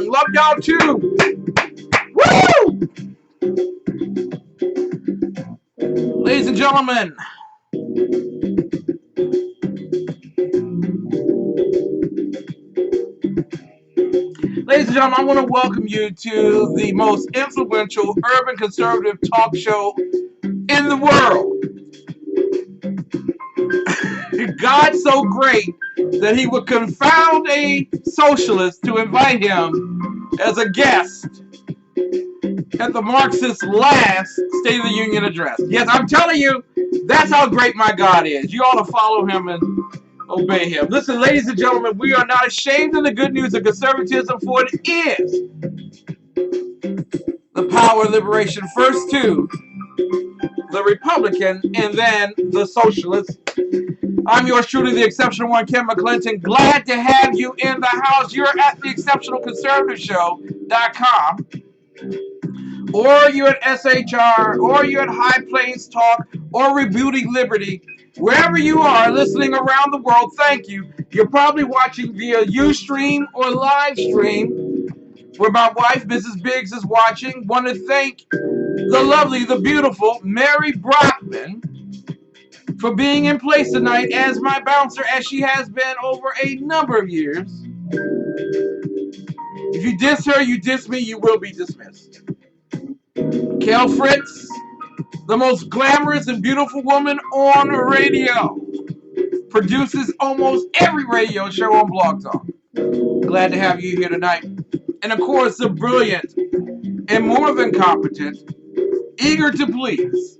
Love y'all too. Woo! Ladies and gentlemen, I want to welcome you to the most influential urban conservative talk show in the world. God's so great that he would confound a socialist to invite him as a guest at the Marxist last State of the Union address. Yes, I'm telling you, that's how great my God is. You ought to follow him and obey him. Listen, ladies and gentlemen, we are not ashamed of the good news of conservatism, for it is the power of liberation, first to the Republican and then the socialist. I'm yours truly, the exceptional one, Ken McClinton. Glad to have you in the house. You're at the exceptionalconservativeshow.com, or you're at SHR, or you're at High Plains Talk, or Rebooting Liberty. Wherever you are listening around the world, thank you. You're probably watching via USTREAM or live stream, where my wife, Mrs. Biggs, is watching. Want to thank the lovely, the beautiful Mary Brockman for being in place tonight as my bouncer, as she has been over a number of years. If you diss her, you diss me, you will be dismissed. Kel Fritz, the most glamorous and beautiful woman on radio, produces almost every radio show on Blog Talk. Glad to have you here tonight. And of course, the brilliant and more than competent, eager to please,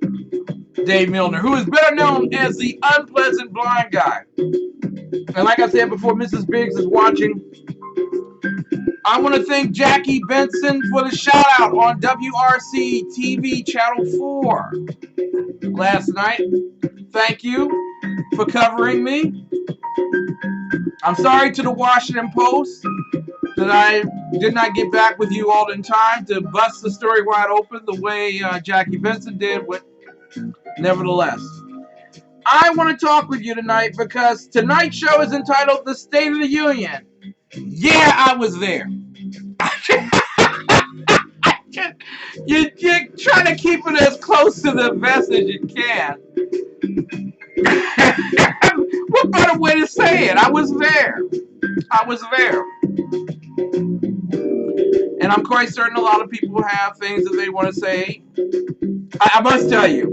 Dave Milner, who is better known as the unpleasant blind guy. And like I said before, Mrs. Biggs is watching. I want to thank Jackie Benson for the shout out on WRC TV Channel 4 last night. Thank you for covering me. I'm sorry to the Washington Post that I did not get back with you all in time to bust the story wide open the way Jackie Benson did. But nevertheless, I want to talk with you tonight because tonight's show is entitled The State of the Union. Yeah, I was there. You're trying to keep it as close to the vest as you can. What better way to say it? I was there. I was there. And I'm quite certain a lot of people have things that they want to say. I must tell you,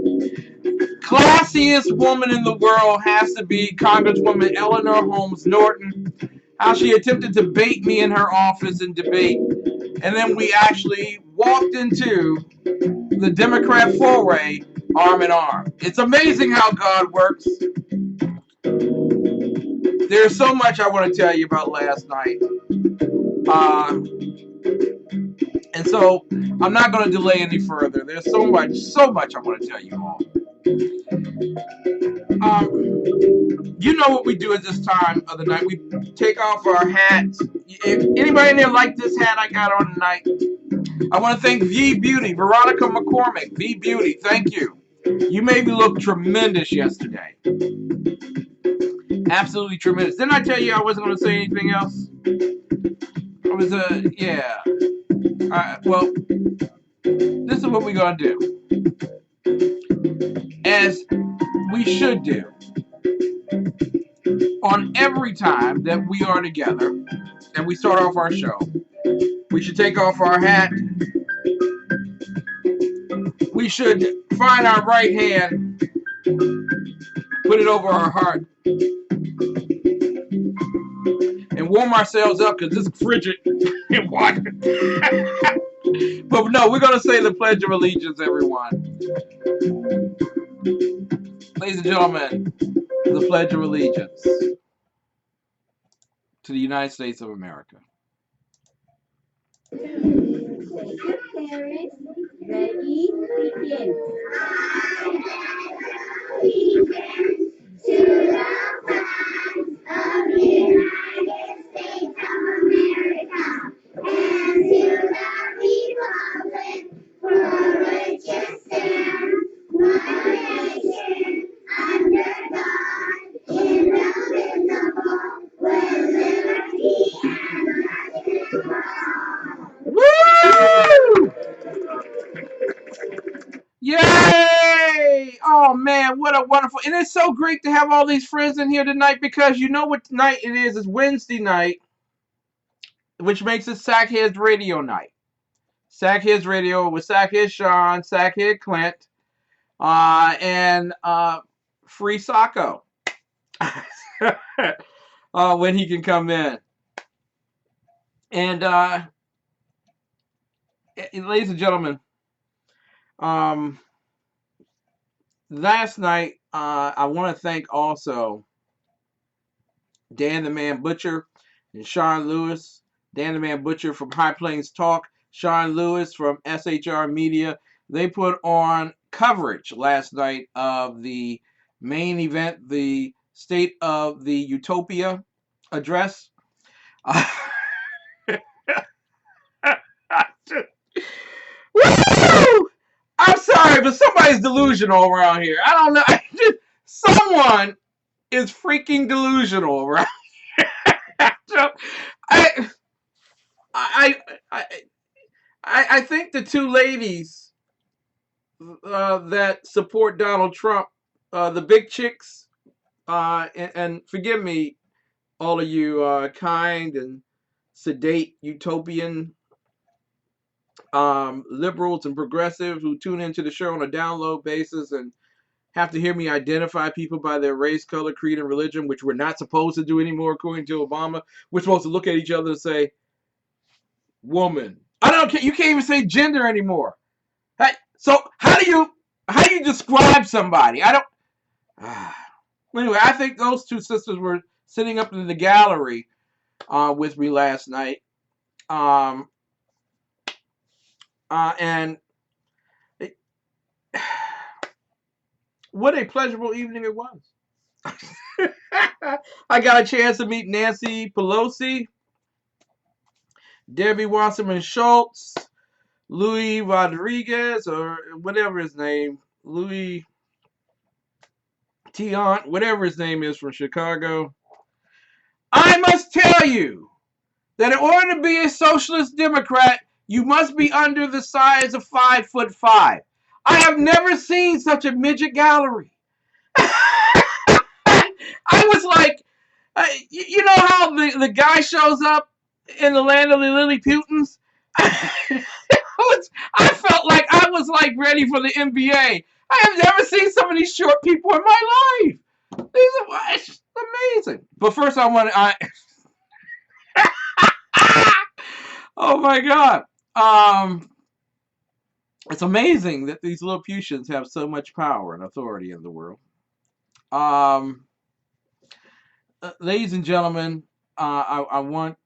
classiest woman in the world has to be Congresswoman Eleanor Holmes Norton. How she attempted to bait me in her office in debate, and then we actually walked into the Democrat foray arm in arm. It's amazing how God works. There's so much I want to tell you about last night. And so I'm not going to delay any further. There's so much I want to tell you all. You know what we do at this time of the night. We take off our hats. If anybody in there like this hat I got on tonight, I want to thank V Beauty, Veronica McCormick. V Beauty, thank you. You made me look tremendous yesterday. Absolutely tremendous. Didn't I tell you I wasn't going to say anything else? I was, yeah. Well, this is what we're going to do. As we should do. On every time that we are together and we start off our show, we should take off our hat. We should find our right hand, put it over our heart, and warm ourselves up because it's frigid in Washington. But no, we're going to say the Pledge of Allegiance, everyone. Ladies and gentlemen, the Pledge of Allegiance to the United States of America. Ready, begin. To the flag of the United States of America and to the republic Yay! Oh man, what a wonderful! And it's so great to have all these friends in here tonight because you know what night it is? It's Wednesday night, which makes it Sackheads Radio night. Sackheads Radio with Sackhead Sean, Sackhead Clint, and Free Sacco when he can come in. And ladies and gentlemen, um, last night I want to thank also Dan the Man Butcher and Sean Lewis. Dan the Man Butcher from High Plains Talk, Sean Lewis from SHR Media. They put on coverage last night of the main event, the State of the Utopia address. Woo! I'm sorry, but somebody's delusional around here. I don't know. Someone is freaking delusional around here. So, I, I, I, I think the two ladies that support Donald Trump, the big chicks, and forgive me, all of you kind and sedate utopian liberals and progressives who tune into the show on a download basis and have to hear me identify people by their race, color, creed, and religion, which we're not supposed to do anymore according to Obama. We're supposed to look at each other and say, woman. I don't care. You can't even say gender anymore. So how do you describe somebody? I don't. Anyway, I think those two sisters were sitting up in the gallery with me last night, and it, what a pleasurable evening it was. I got a chance to meet Nancy Pelosi, Debbie Wasserman Schultz, Louis Rodriguez, or whatever his name, Louis Tiant, whatever his name is, from Chicago. I must tell you that in order to be a socialist Democrat, you must be under the size of 5'5". I have never seen such a midget gallery. I was like, you know how the guy shows up in the land of the Lilliputans? I felt like I was like ready for the NBA. I have never seen so many short people in my life. It's amazing. But first, oh my God. It's amazing that these Lilliputians have so much power and authority in the world. Ladies and gentlemen, I want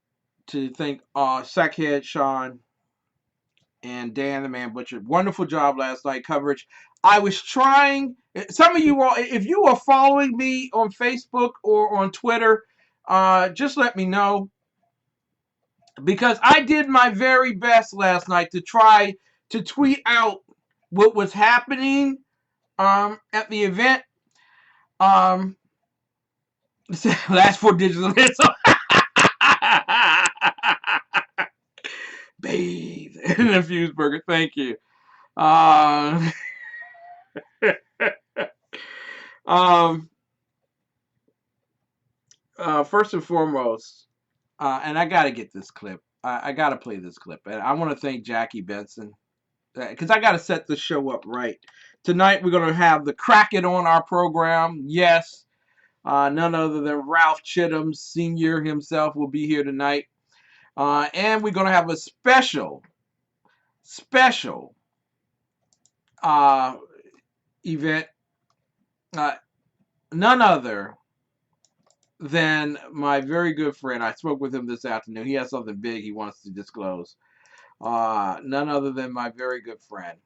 to thank Sackhead Sean and Dan the Man Butcher. Wonderful job last night coverage. I was trying. Some of you all, if you are following me on Facebook or on Twitter, just let me know, because I did my very best last night to try to tweet out what was happening at the event. Last four digits of it. So bathe in a infused burger. Thank you. First and foremost, and I got to get this clip. I got to play this clip. And I want to thank Jackie Benson, because I got to set the show up right. Tonight, we're going to have the KRAKEN on our program. Yes, none other than Ralph Chittams Sr. himself will be here tonight. And we're going to have a special event. None other than my very good friend. I spoke with him this afternoon. He has something big he wants to disclose. None other than my very good friend,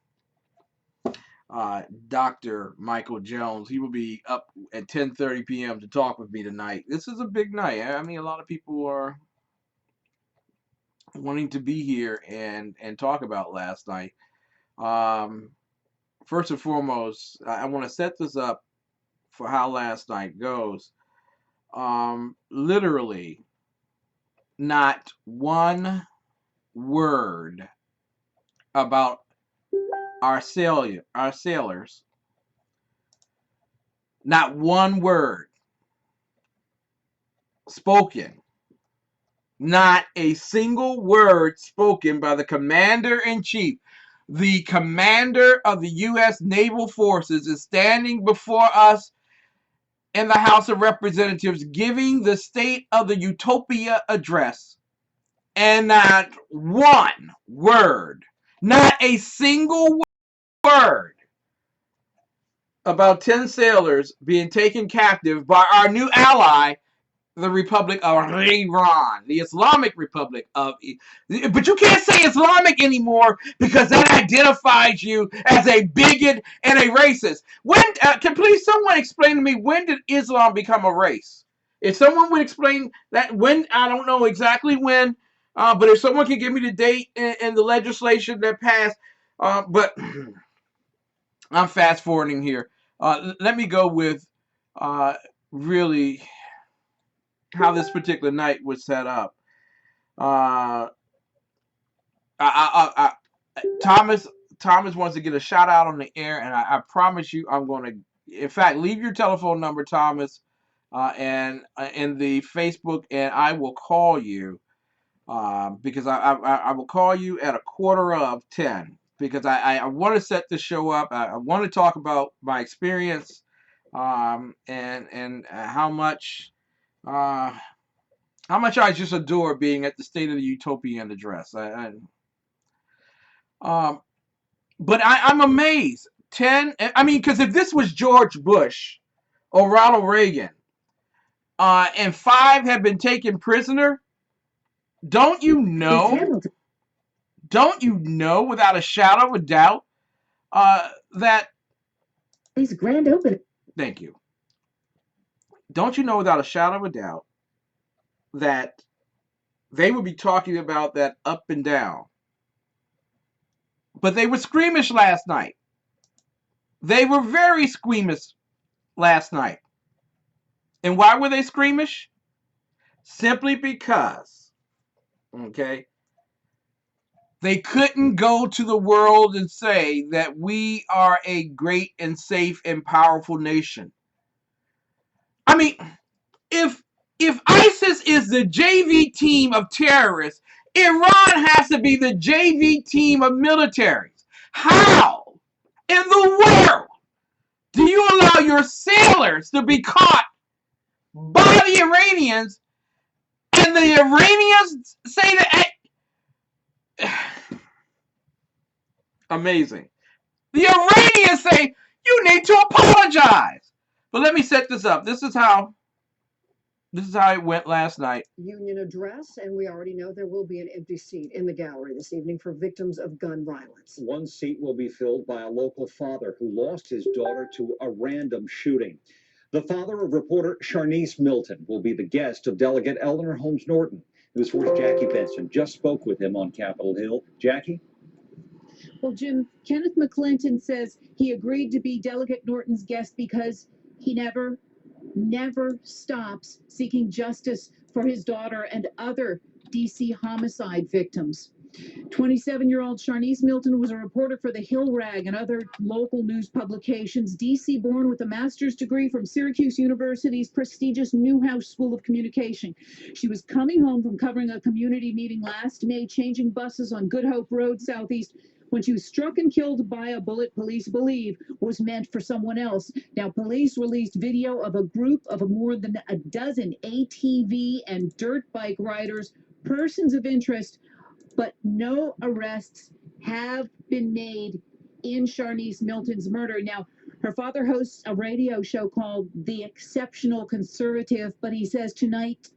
Dr. Michael Jones. He will be up at 10:30 p.m. to talk with me tonight. This is a big night. I mean, a lot of people are wanting to be here and talk about last night. First and foremost, I want to set this up for how last night goes. Literally, not one word about our sailors, not one word spoken, not a single word spoken by the commander-in-chief. The commander of the U.S. Naval Forces is standing before us in the House of Representatives giving the State of the Utopia address. And not one word, not a single word about 10 sailors being taken captive by our new ally, the Republic of Iran, the Islamic Republic of. But you can't say Islamic anymore because that identifies you as a bigot and a racist. When can please someone explain to me, when did Islam become a race? If someone would explain that, when, I don't know exactly when, but if someone can give me the date and the legislation that passed, but I'm fast forwarding here. Let me go with uh, really how this particular night was set up. Uh, Thomas wants to get a shout out on the air, and I promise you, I'm going to. In fact, leave your telephone number, Thomas, and in the Facebook, and I will call you because I will call you at 9:45 because I want to set this show up. I want to talk about my experience and how much I just adore being at the State of the Utopian address. Um, but I'm amazed. 10, I mean, because if this was George Bush or Ronald Reagan, and 5 have been taken prisoner, don't you know? Don't you know without a shadow of a doubt that These grand opening. thank you. Don't you know without a shadow of a doubt that they would be talking about that up and down? But they were squeamish last night. They were very squeamish last night. And why were they squeamish? Simply because, okay, they couldn't go to the world and say that we are a great and safe and powerful nation. I mean, if ISIS is the JV team of terrorists, Iran has to be the JV team of militaries. How in the world do you allow your sailors to be caught by the Iranians and the Iranians say that? Amazing. The Iranians say you need to apologize. But let me set this up. This is how it went last night. Union address, and we already know there will be an empty seat in the gallery this evening for victims of gun violence. One seat will be filled by a local father who lost his daughter to a random shooting. The father of reporter Sharnice Milton will be the guest of Delegate Eleanor Holmes Norton. News 4's Jackie Benson just spoke with him on Capitol Hill. Jackie? Well, Jim, Kenneth McClinton says he agreed to be Delegate Norton's guest because he never stops seeking justice for his daughter and other DC homicide victims. 27-year-old Sharnice Milton was a reporter for the Hill Rag and other local news publications. DC born with a master's degree from Syracuse University's prestigious Newhouse School of Communication. She was coming home from covering a community meeting last May, changing buses on Good Hope Road Southeast, when she was struck and killed by a bullet police believe was meant for someone else. Now, police released video of a group of more than a dozen ATV and dirt bike riders, persons of interest, but no arrests have been made in Sharnice Milton's murder. Now, her father hosts a radio show called The Exceptional Conservative, but he says tonight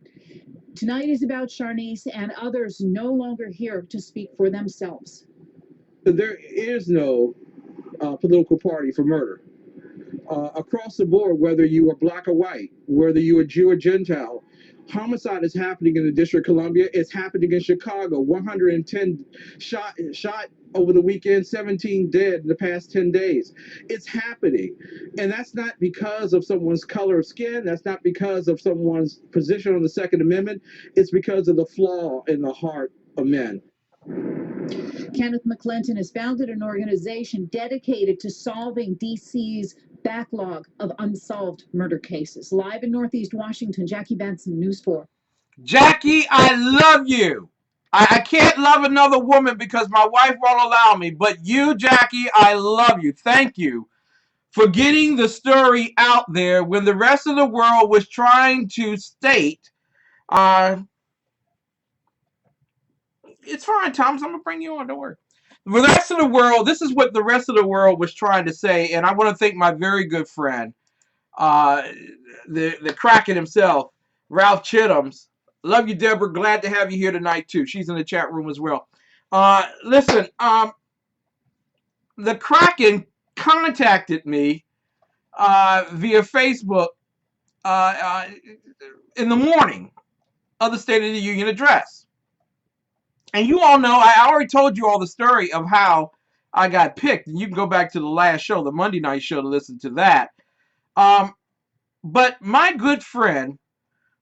is about Sharnice and others no longer here to speak for themselves. There is no political party for murder. Across the board, whether you are black or white, whether you are Jew or Gentile, homicide is happening in the District of Columbia. It's happening in Chicago. 110 shot over the weekend, 17 dead in the past 10 days. It's happening. And that's not because of someone's color of skin. That's not because of someone's position on the Second Amendment. It's because of the flaw in the heart of men. Kenneth McClinton has founded an organization dedicated to solving D.C.'s backlog of unsolved murder cases. Live in Northeast Washington, Jackie Benson, News 4. Jackie, I love you. I can't love another woman because my wife won't allow me. But you, Jackie, I love you. Thank you for getting the story out there when the rest of the world was trying to state, it's fine, Thomas, I'm going to bring you on, don't worry. The rest of the world, this is what the rest of the world was trying to say, and I want to thank my very good friend, the KRAKEN himself, Ralph Chittams. Love you, Deborah. Glad to have you here tonight, too. She's in the chat room as well. Listen, the KRAKEN contacted me via Facebook in the morning of the State of the Union address. And you all know, I already told you all the story of how I got picked. And you can go back to the last show, the Monday night show, to listen to that. But my good friend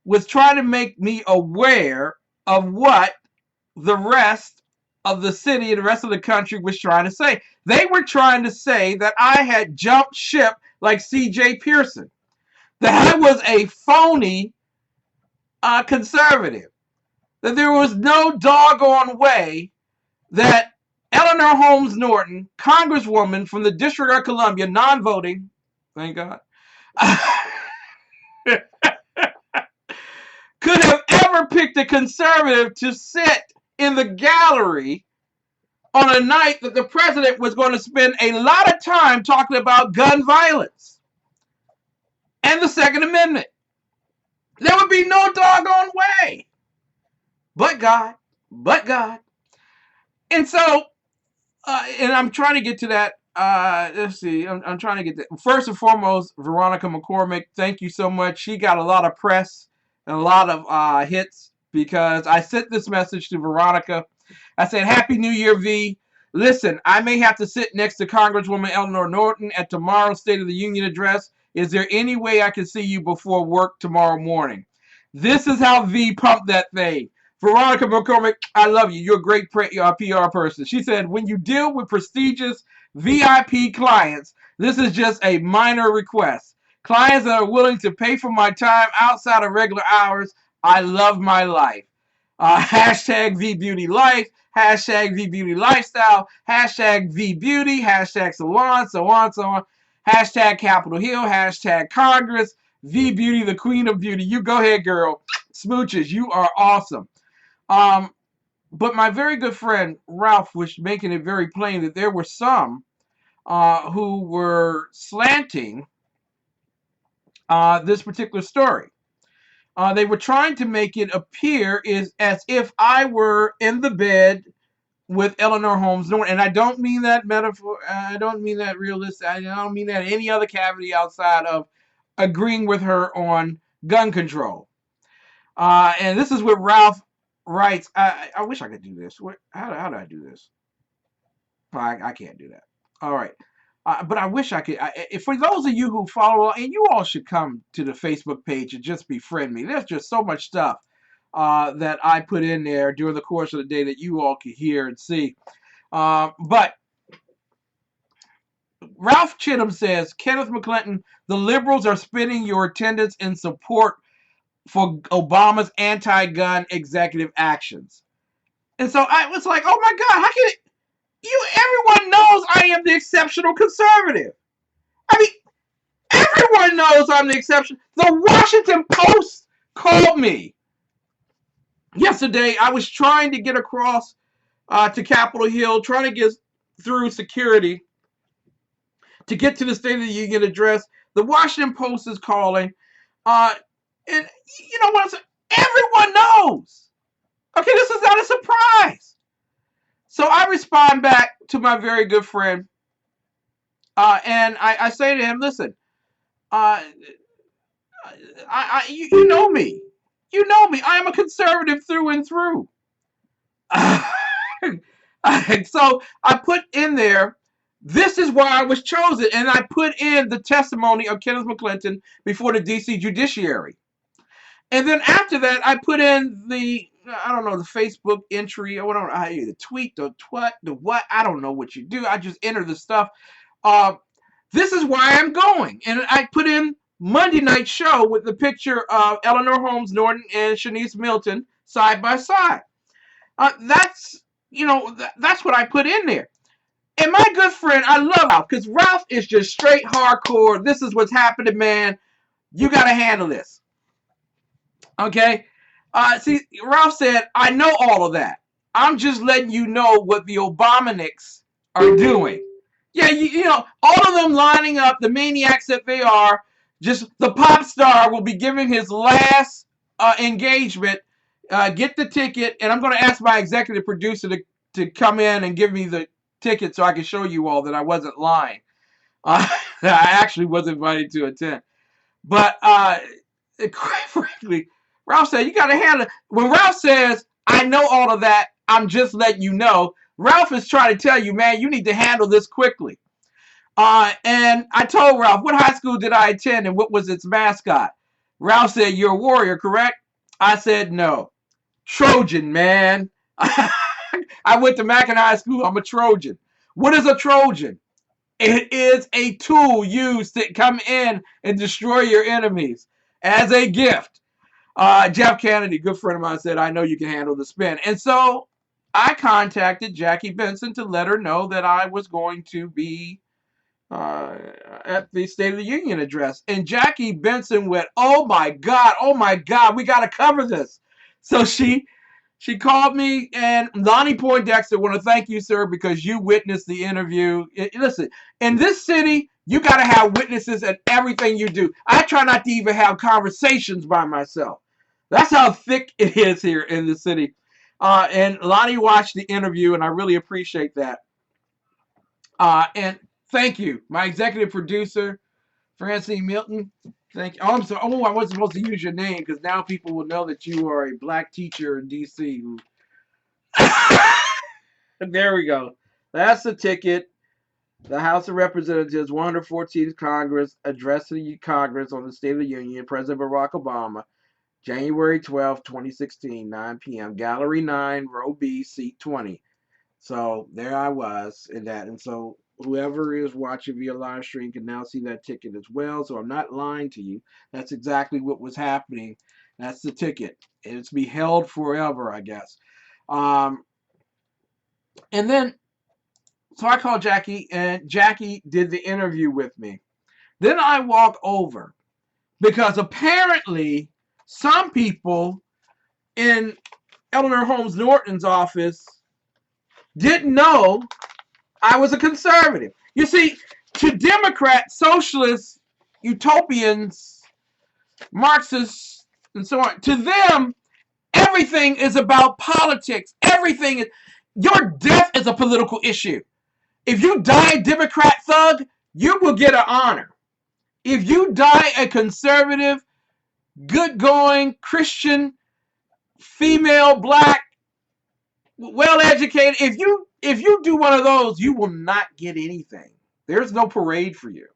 was trying to make me aware of what the rest of the city and the rest of the country was trying to say. They were trying to say that I had jumped ship like C.J. Pearson, that I was a phony conservative, that there was no doggone way that Eleanor Holmes Norton, Congresswoman from the District of Columbia, non-voting, thank God, could have ever picked a conservative to sit in the gallery on a night that the president was going to spend a lot of time talking about gun violence and the Second Amendment. There would be no doggone way. But God. And so, and I'm trying to get to that. Let's see. I'm trying to get that. First and foremost, Veronica McCormick, thank you so much. She got a lot of press and a lot of hits because I sent this message to Veronica. I said, Happy New Year, V. Listen, I may have to sit next to Congresswoman Eleanor Norton at tomorrow's State of the Union address. Is there any way I can see you before work tomorrow morning? This is how V pumped that thing. Veronica McCormick, I love you. You're a great PR person. She said, when you deal with prestigious VIP clients, this is just a minor request. Clients that are willing to pay for my time outside of regular hours. I love my life. Hashtag VBeautyLife, hashtag VBeautyLifestyle, hashtag VBeauty, hashtag salon, so on. Hashtag Capitol Hill, hashtag Congress, VBeauty, the queen of beauty. You go ahead, girl. Smooches, you are awesome. But my very good friend Ralph was making it very plain that there were some who were slanting this particular story. They were trying to make it appear as if I were in the bed with Eleanor Holmes Norton. And I don't mean that metaphor. I don't mean that realistic. I don't mean that any other cavity outside of agreeing with her on gun control. And this is what Ralph writes. I wish I could do this. How do I do this? I can't do that. All right. But I wish I could. For those of you who follow, and you all should come to the Facebook page and just befriend me. There's just so much stuff that I put in there during the course of the day that you all can hear and see. But Ralph Chittam says, Kenneth McClinton, the liberals are spending your attendance in support for Obama's anti-gun executive actions. And so I was like, oh my God, how can everyone knows I am the exceptional conservative. I mean, everyone knows I'm the exception. The Washington Post called me yesterday. I was trying to get across to Capitol Hill, trying to get through security to get to the State of the Union address. The Washington Post is calling. And you know what? Everyone knows. Okay, this is not a surprise. So I respond back to my very good friend, and I say to him, listen, you know me. You know me. I am a conservative through and through. So I put in there, this is why I was chosen, and I put in the testimony of Kenneth McClinton before the D.C. Judiciary. And then after that, I put in the I don't know, the Facebook entry, or I don't know how you the tweet, the what, I don't know what you do. I just enter the stuff. This is why I'm going. And I put in Monday night show with the picture of Eleanor Holmes Norton and Shanice Milton side by side. That's, that's what I put in there. And my good friend, I love Ralph, because Ralph is just straight hardcore. This is what's happening, man. You got to handle this. Okay? See, Ralph said, I know all of that. I'm just letting you know what the Obamanics are doing. Yeah, all of them lining up, the maniacs that they are. Just the pop star will be giving his last engagement. Get the ticket, and I'm going to ask my executive producer to come in and give me the ticket so I can show you all that I wasn't lying. I actually was invited to attend. But quite frankly, Ralph said, you got to handle it. When Ralph says, I know all of that, I'm just letting you know, Ralph is trying to tell you, man, you need to handle this quickly. And I told Ralph, what high school did I attend and what was its mascot? Ralph said, you're a Warrior, correct? I said, no. Trojan, man. I went to Mackin High School. I'm a Trojan. What is a Trojan? It is a tool used to come in and destroy your enemies as a gift. Jeff Kennedy, good friend of mine, said, I know you can handle the spin. And so I contacted Jackie Benson to let her know that I was going to be at the State of the Union address. And Jackie Benson went, oh my God, we got to cover this. So she called me, and Lonnie Poindexter, want to thank you, sir, because you witnessed the interview. Listen, in this city, you got to have witnesses at everything you do. I try not to even have conversations by myself. That's how thick it is here in the city. And Lonnie watched the interview, and I really appreciate that. And thank you, my executive producer, Francine Milton. Thank you. Oh, I'm sorry. Oh, I wasn't supposed to use your name because now people will know that you are a black teacher in D.C. There we go. That's the ticket. The House of Representatives, 114th Congress, address to the Congress on the State of the Union, President Barack Obama, January 12, 2016, 9 p.m. Gallery 9, Row B, Seat 20. So there I was in that. And so whoever is watching via live stream can now see that ticket as well. So I'm not lying to you. That's exactly what was happening. That's the ticket. It's be held forever, I guess. And then, so I called Jackie, and Jackie did the interview with me. Then I walk over because apparently some people in Eleanor Holmes Norton's office didn't know I was a conservative. You see, to Democrats, socialists, utopians, Marxists, and so on, to them, everything is about politics. Everything is, your death is a political issue. If you die a Democrat thug, you will get an honor. If you die a conservative, good-going, Christian, female, black, well-educated, if you do one of those, you will not get anything. There's no parade for you.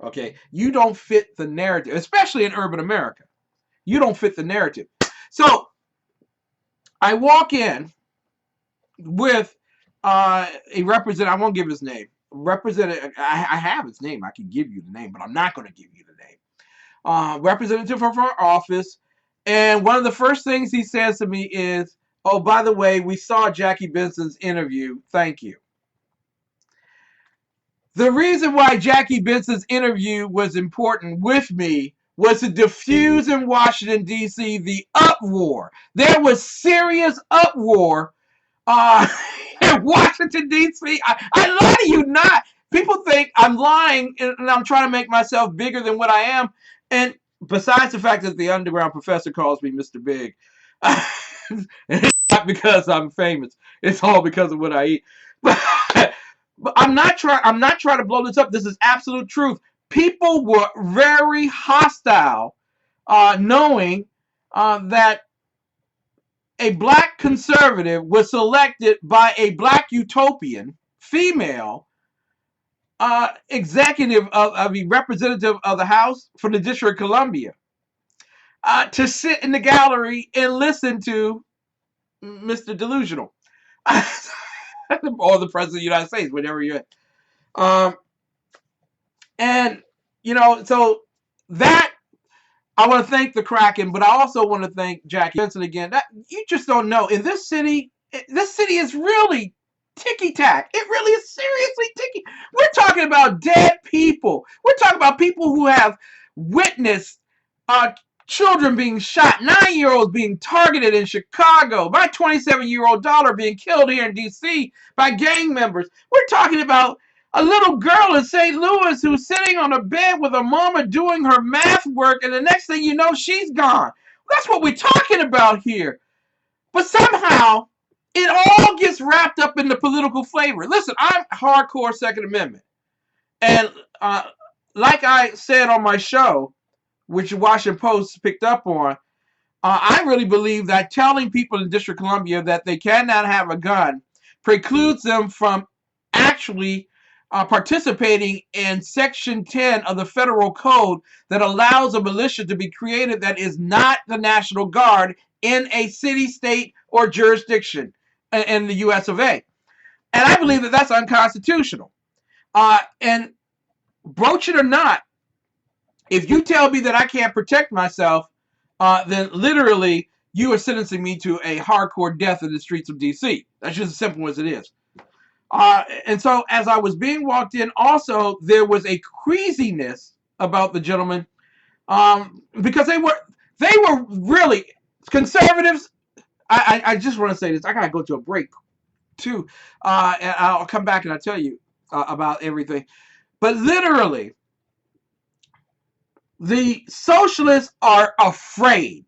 Okay? You don't fit the narrative, especially in urban America. You don't fit the narrative. So I walk in with a representative. I won't give his name. Representative. I have his name. I can give you the name, but I'm not going to give you the name. Representative of our office. And one of the first things he says to me is, oh, by the way, we saw Jackie Benson's interview. Thank you. The reason why Jackie Benson's interview was important with me was to diffuse in Washington, D.C. the uproar. There was serious uproar in Washington, D.C. I lie to you not. People think I'm lying and I'm trying to make myself bigger than what I am. And besides the fact that the underground professor calls me Mr. Big, it's not because I'm famous. It's all because of what I eat. But I'm not trying to blow this up. This is absolute truth. People were very hostile, knowing that a black conservative was selected by a black utopian female executive of a representative of the House for the District of Columbia to sit in the gallery and listen to Mr. Delusional, or the president of the United States, whatever you're at. And so that I want to thank the Kraken, but I also want to thank Jackie Benson again. That you just don't know. In this city is really ticky tack. It really is seriously ticky. We're talking about dead people. We're talking about people who have witnessed children being shot, 9-year-olds being targeted in Chicago, my 27-year-old daughter being killed here in D.C. by gang members. We're talking about a little girl in St. Louis who's sitting on a bed with her mama doing her math work, and the next thing you know, she's gone. That's what we're talking about here. But somehow, it all gets wrapped up in the political flavor. Listen, I'm hardcore Second Amendment. And like I said on my show, which the Washington Post picked up on, I really believe that telling people in District of Columbia that they cannot have a gun precludes them from actually participating in Section 10 of the federal code that allows a militia to be created that is not the National Guard in a city, state, or jurisdiction in the U.S. of A. And I believe that that's unconstitutional. And broach it or not, if you tell me that I can't protect myself, then literally you are sentencing me to a hardcore death in the streets of D.C. That's just as simple as it is. And so as I was being walked in, also there was a queasiness about the gentleman, because they were really conservatives. I just want to say this. I gotta go to a break too, and I'll come back and I'll tell you about everything. But literally, the socialists are afraid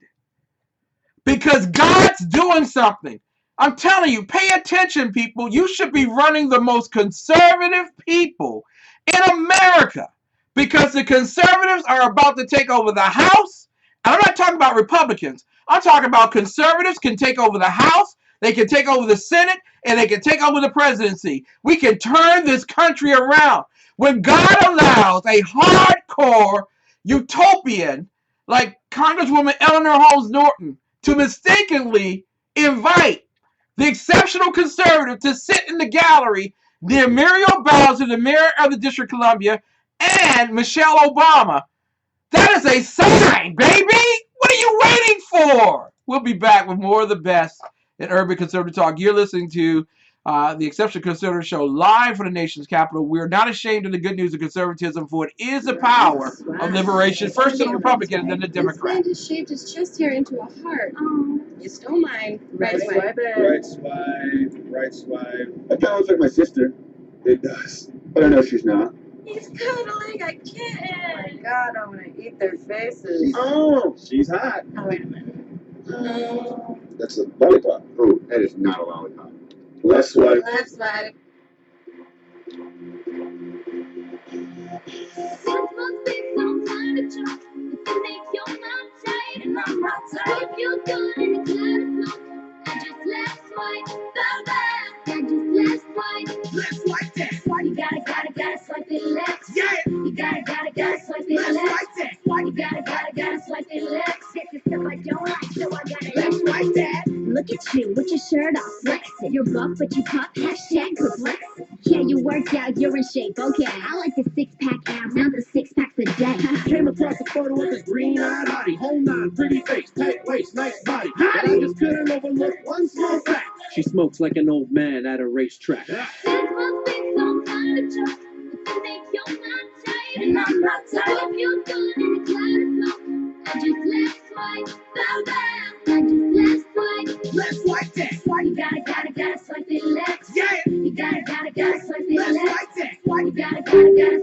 because God's doing something. I'm telling you, pay attention, people. You should be running the most conservative people in America because the conservatives are about to take over the House. And I'm not talking about Republicans. I'm talking about conservatives can take over the House, they can take over the Senate, and they can take over the presidency. We can turn this country around. When God allows a hardcore utopian like Congresswoman Eleanor Holmes Norton to mistakenly invite the exceptional conservative to sit in the gallery near Muriel Bowser, the mayor of the District of Columbia, and Michelle Obama, that is a sign, baby. What are you waiting for? We'll be back with more of the best in Urban Conservative Talk. You're listening to the Exceptional Conservative Show live from the nation's capital. We're not ashamed of the good news of conservatism, for it is the power of liberation. First to the Republican and then the Democrat. This man just shaved his chest hair into a heart. Oh, you stole mine. Right swipe. Right swipe. Right swipe. That kind of looks like my sister. It does. But I know she's not. He's cuddling a kitten. Oh my God, I'm gonna eat their faces. Oh, she's hot. Oh, wait a minute. That's a lollipop. Oh, that is not a lollipop. Left swipe. Left swipe. Left swipe that. Why you gotta swipe it left? Yeah. You gotta swipe it left. Swipe that. Why you gotta swipe it left? This is stuff I don't like, so I gotta left swipe that. Look at you with your shirt off, flexing. You're buff, but you puff. Hashtag perplexing. Yeah, you worked out, you're in shape. Okay, I like the 6-pack abs, not the 6 packs a day. Came across a photo with this green-eyed body. Whole nine, pretty face, tight waist, nice body. But I just couldn't overlook one small fact. She smokes like an old man at a racetrack. And I'm not tight. If you're good in the cloud, I just left swipe. I just left swipe. Left swipe that. Why you gotta swipe it left? Yeah. You gotta swipe it left. Swipe that. Why you gotta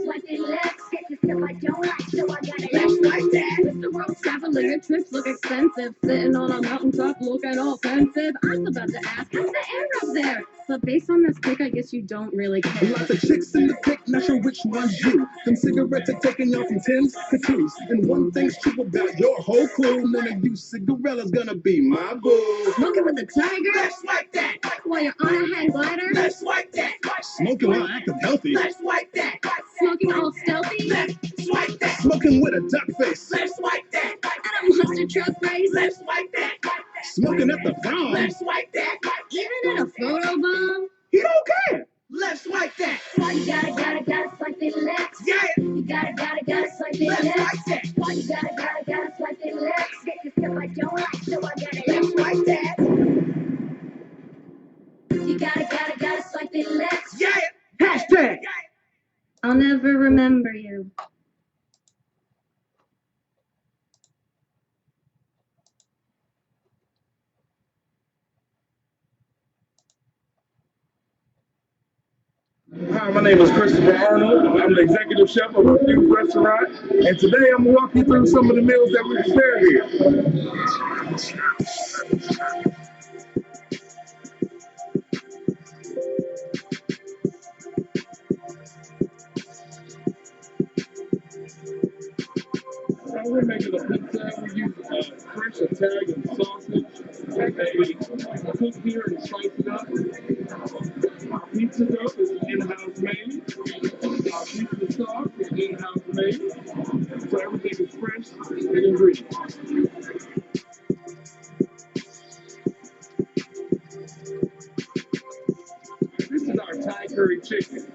swipe it left? This is stuff I don't like, so I gotta left swipe that. Mr. World Traveler, your trips look expensive. Sitting on a mountaintop looking offensive. I'm about to ask, how's the air up there? But based on this pic, I guess you don't really care. Lots of chicks in the pic, not sure which one's you. Them cigarettes are taking you from 10s to 2s. And one thing's true about your whole crew, none of you cigarella's gonna be my boo. Smoking with the tiger? Left swipe that. While you're on a hang glider? Left swipe that. Smoking while acting healthy. Left swipe that. Smoking all stealthy? Left swipe that. Smoking with a duck face. Left swipe that. At a monster truck race? Left swipe that. Smoking at the prom. Left swipe that. Even in a photo bomb? He don't care. Let's like that. Why you gotta swipe it left? Yeah. You gotta swipe it Let's left. like that. Why you gotta swipe it left? This is stuff I don't like, so I gotta Let's like that. You gotta swipe it left. Yeah. Hashtag. I'll never remember you. Hi, my name is Christopher Arnold. I'm the executive chef of a Fuse restaurant, and today I'm gonna walk you through some of the meals that we prepare here. We're making a pizza. We use fresh Italian sausage that they cook here and spice it up. Our pizza dough is in-house made. Our pizza sauce is in-house made. So everything is fresh and ingredient. This is our Thai curry chicken.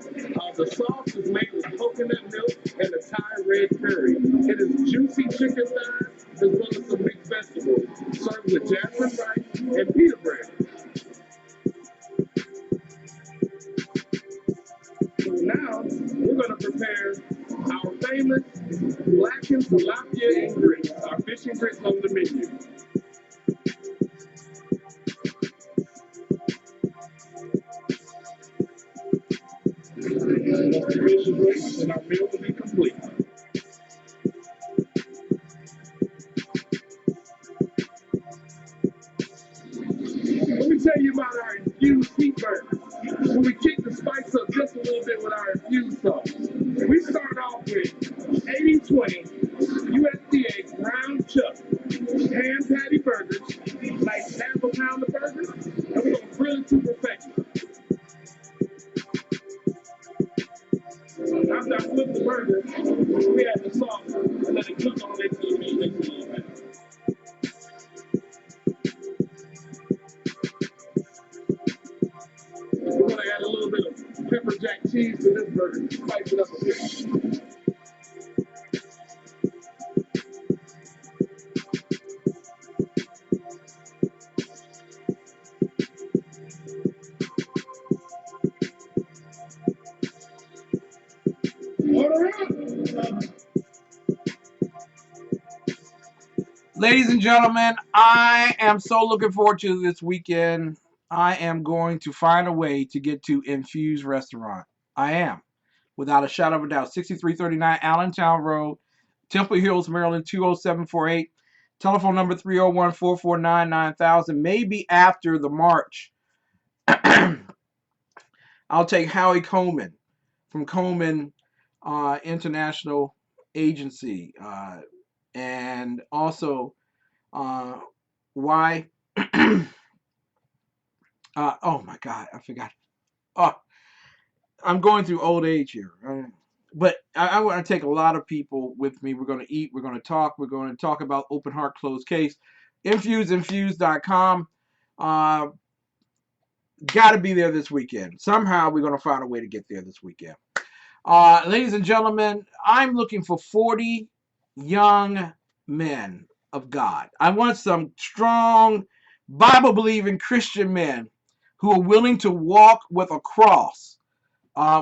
The sauce is made with coconut milk and a Thai red curry. It is juicy chicken thighs as well as some mixed vegetables, served with jasmine rice and pita bread. So now we're going to prepare our famous blackened tilapia and grits, our fish and grits on the menu. And our meal will be complete. Let me tell you about our infused heat burgers. So we kick the spice up just a little bit with our infused sauce. We start off with 80-20 USDA ground chuck hand patty burgers, like half a pound of burgers, and we're going to grill it to perfection. After I flip the burger, we add the sauce and let it cook on it till it makes a little bit. We're going to add a little bit of pepper jack cheese to this burger, spice it up a bit. Ladies and gentlemen, I am so looking forward to this weekend. I am going to find a way to get to Infused Restaurant. I am, without a shadow of a doubt. 6339 Allentown Road, Temple Hills, Maryland, 20748. Telephone number 301-449-9000. Maybe after the march, I'll take Howie Coleman from Coleman International Agency. And also, why? Oh my God, I forgot. Oh, I'm going through old age here. But I want to take a lot of people with me. We're going to eat. We're going to talk. We're going to talk about open heart, closed case. Infuse.com. Got to be there this weekend. Somehow we're going to find a way to get there this weekend. Ladies and gentlemen, I'm looking for 40 young men of God. I want some strong, Bible-believing Christian men who are willing to walk with a cross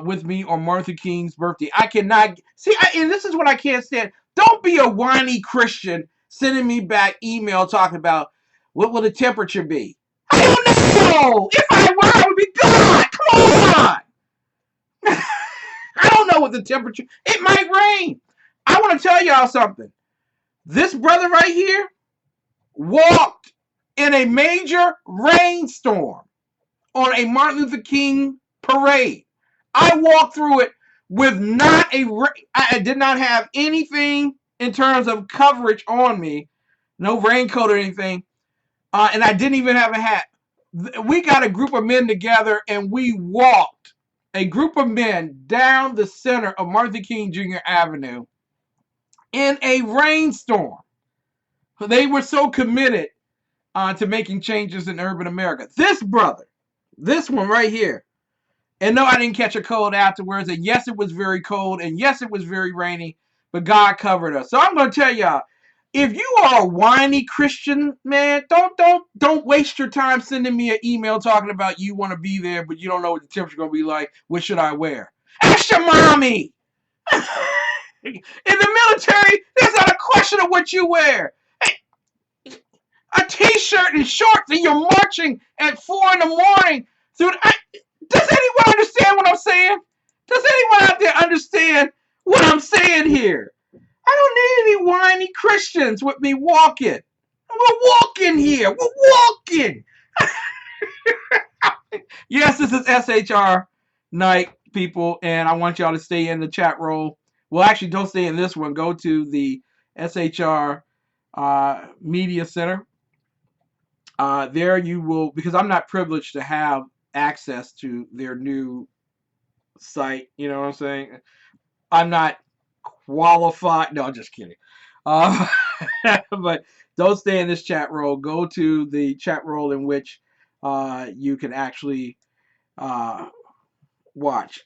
with me on Martin Luther King's birthday. I cannot see, and this is what I can't stand. Don't be a whiny Christian sending me back email talking about what will the temperature be. I don't know. If I were, I would be God. Come on. I don't know what the temperature. It might rain. I want to tell y'all something. This brother right here walked in a major rainstorm on a Martin Luther King parade. I walked through it with I did not have anything in terms of coverage on me, no raincoat or anything, and I didn't even have a hat. We got a group of men together and we walked a group of men down the center of Martin Luther King Jr. Avenue in a rainstorm. They were so committed to making changes in urban America. This brother, this one right here, and no, I didn't catch a cold afterwards, and yes, it was very cold, and yes, it was very rainy, but God covered us. So I'm going to tell y'all, if you are a whiny Christian, man, don't waste your time sending me an email talking about you want to be there, but you don't know what the temperature's going to be like. What should I wear? Ask your mommy. In the military, there's not a question of what you wear. Hey, a t-shirt and shorts, and you're marching at 4 in the morning through. Does anyone understand what I'm saying? Does anyone out there understand what I'm saying here? I don't need any whiny Christians with me walking. We're walking here. We're walking. Yes, this is SHR night, people, and I want y'all to stay in the chat roll. Well, actually, don't stay in this one. Go to the SHR Media Center. There you will, because I'm not privileged to have access to their new site. You know what I'm saying? I'm not qualified. No, I'm just kidding. But don't stay in this chat roll. Go to the chat roll in which you can actually watch.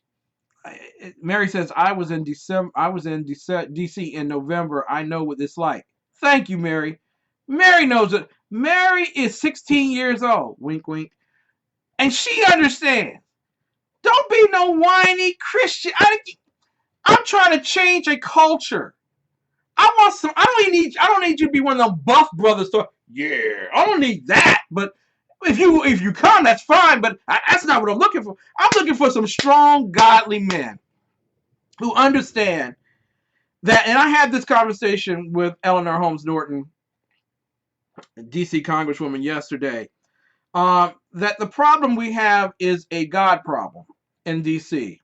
Mary says, I was in DC in November. I know what it's like. Thank you, Mary. Mary knows it. Mary is 16 years old. Wink, wink. And she understands. Don't be no whiny Christian. I'm trying to change a culture. I don't need you to be one of them buff brothers. Yeah, I don't need that. But if you come, that's fine. But that's not what I'm looking for. I'm looking for some strong, godly men who understand that. And I had this conversation with Eleanor Holmes Norton, DC Congresswoman, yesterday. That the problem we have is a God problem in DC,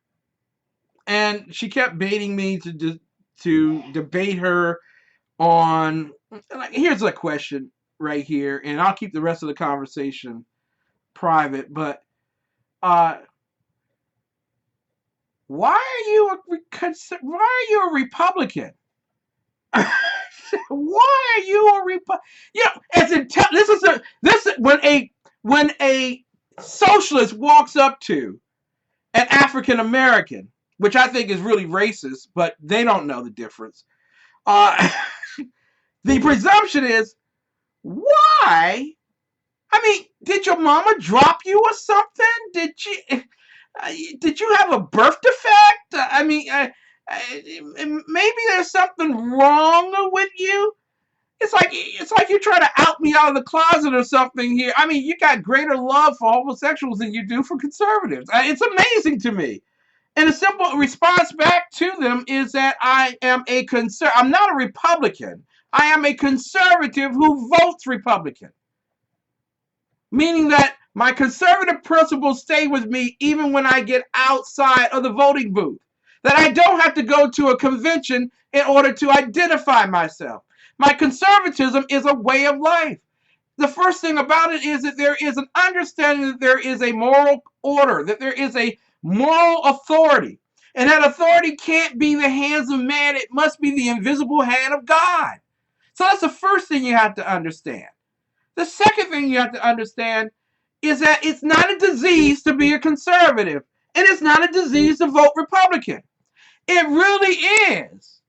and she kept baiting me to debate her on. Here's a question right here, and I'll keep the rest of the conversation private. But why are you a Republican? Why are you a Republican? You know, this is when a socialist walks up to an African American, which I think is really racist, but they don't know the difference. The presumption is, why? I mean, did your mama drop you or something? Did you have a birth defect? Maybe there's something wrong with you. It's like you're trying to out me out of the closet or something here. I mean, you got greater love for homosexuals than you do for conservatives. It's amazing to me. And a simple response back to them is that I'm not a Republican. I am a conservative who votes Republican. Meaning that my conservative principles stay with me even when I get outside of the voting booth. That I don't have to go to a convention in order to identify myself. My conservatism is a way of life. The first thing about it is that there is an understanding that there is a moral order, that there is a moral authority. And that authority can't be the hands of man, it must be the invisible hand of God. So that's the first thing you have to understand. The second thing you have to understand is that it's not a disease to be a conservative, and it's not a disease to vote Republican. It really is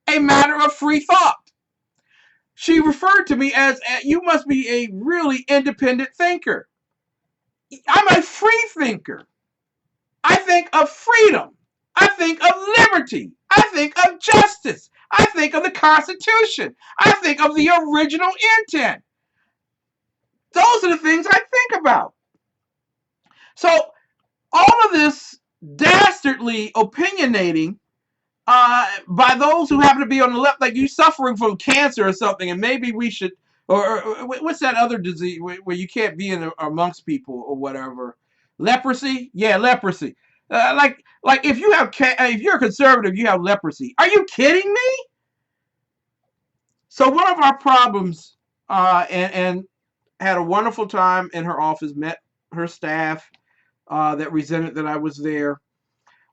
a matter of free thought. She referred to me as, you must be a really independent thinker. I'm a free thinker. I think of freedom. I think of liberty. I think of justice. I think of the Constitution. I think of the original intent. Those are the things I think about. So all of this dastardly opinionating by those who happen to be on the left, like you suffering from cancer or something, and maybe we should, or what's that other disease where you can't be amongst people or whatever? Leprosy? Yeah, leprosy. Like if you're a conservative, you have leprosy. Are you kidding me? So one of our problems, and had a wonderful time in her office, met her staff that resented that I was there.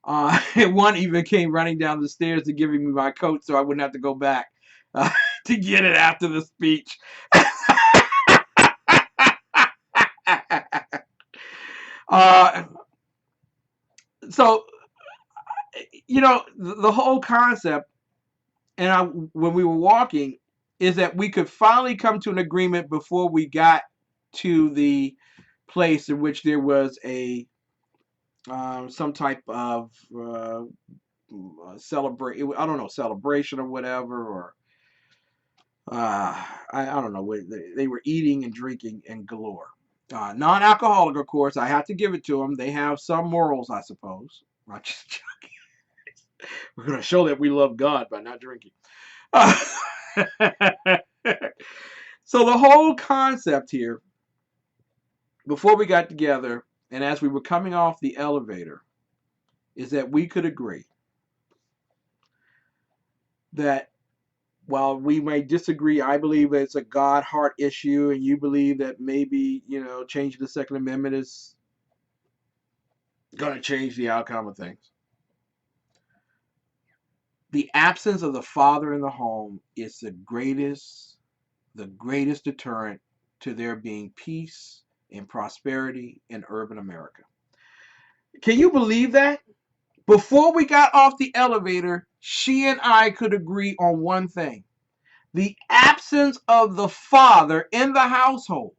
And one even came running down the stairs to give me my coat so I wouldn't have to go back to get it after the speech. So, the whole concept, and when we were walking, is that we could finally come to an agreement before we got to the place in which there was a some type of celebration or whatever, or I don't know. They were eating and drinking in galore. Non-alcoholic, of course. I have to give it to them. They have some morals, I suppose. We're going to show that we love God by not drinking. So the whole concept here, before we got together and as we were coming off the elevator, is that we could agree that while we may disagree, I believe that it's a God heart issue, and you believe that maybe, changing the Second Amendment is going to change the outcome of things. The absence of the father in the home is the greatest deterrent to there being peace and prosperity in urban America. Can you believe that? Before we got off the elevator, she and I could agree on one thing. The absence of the father in the household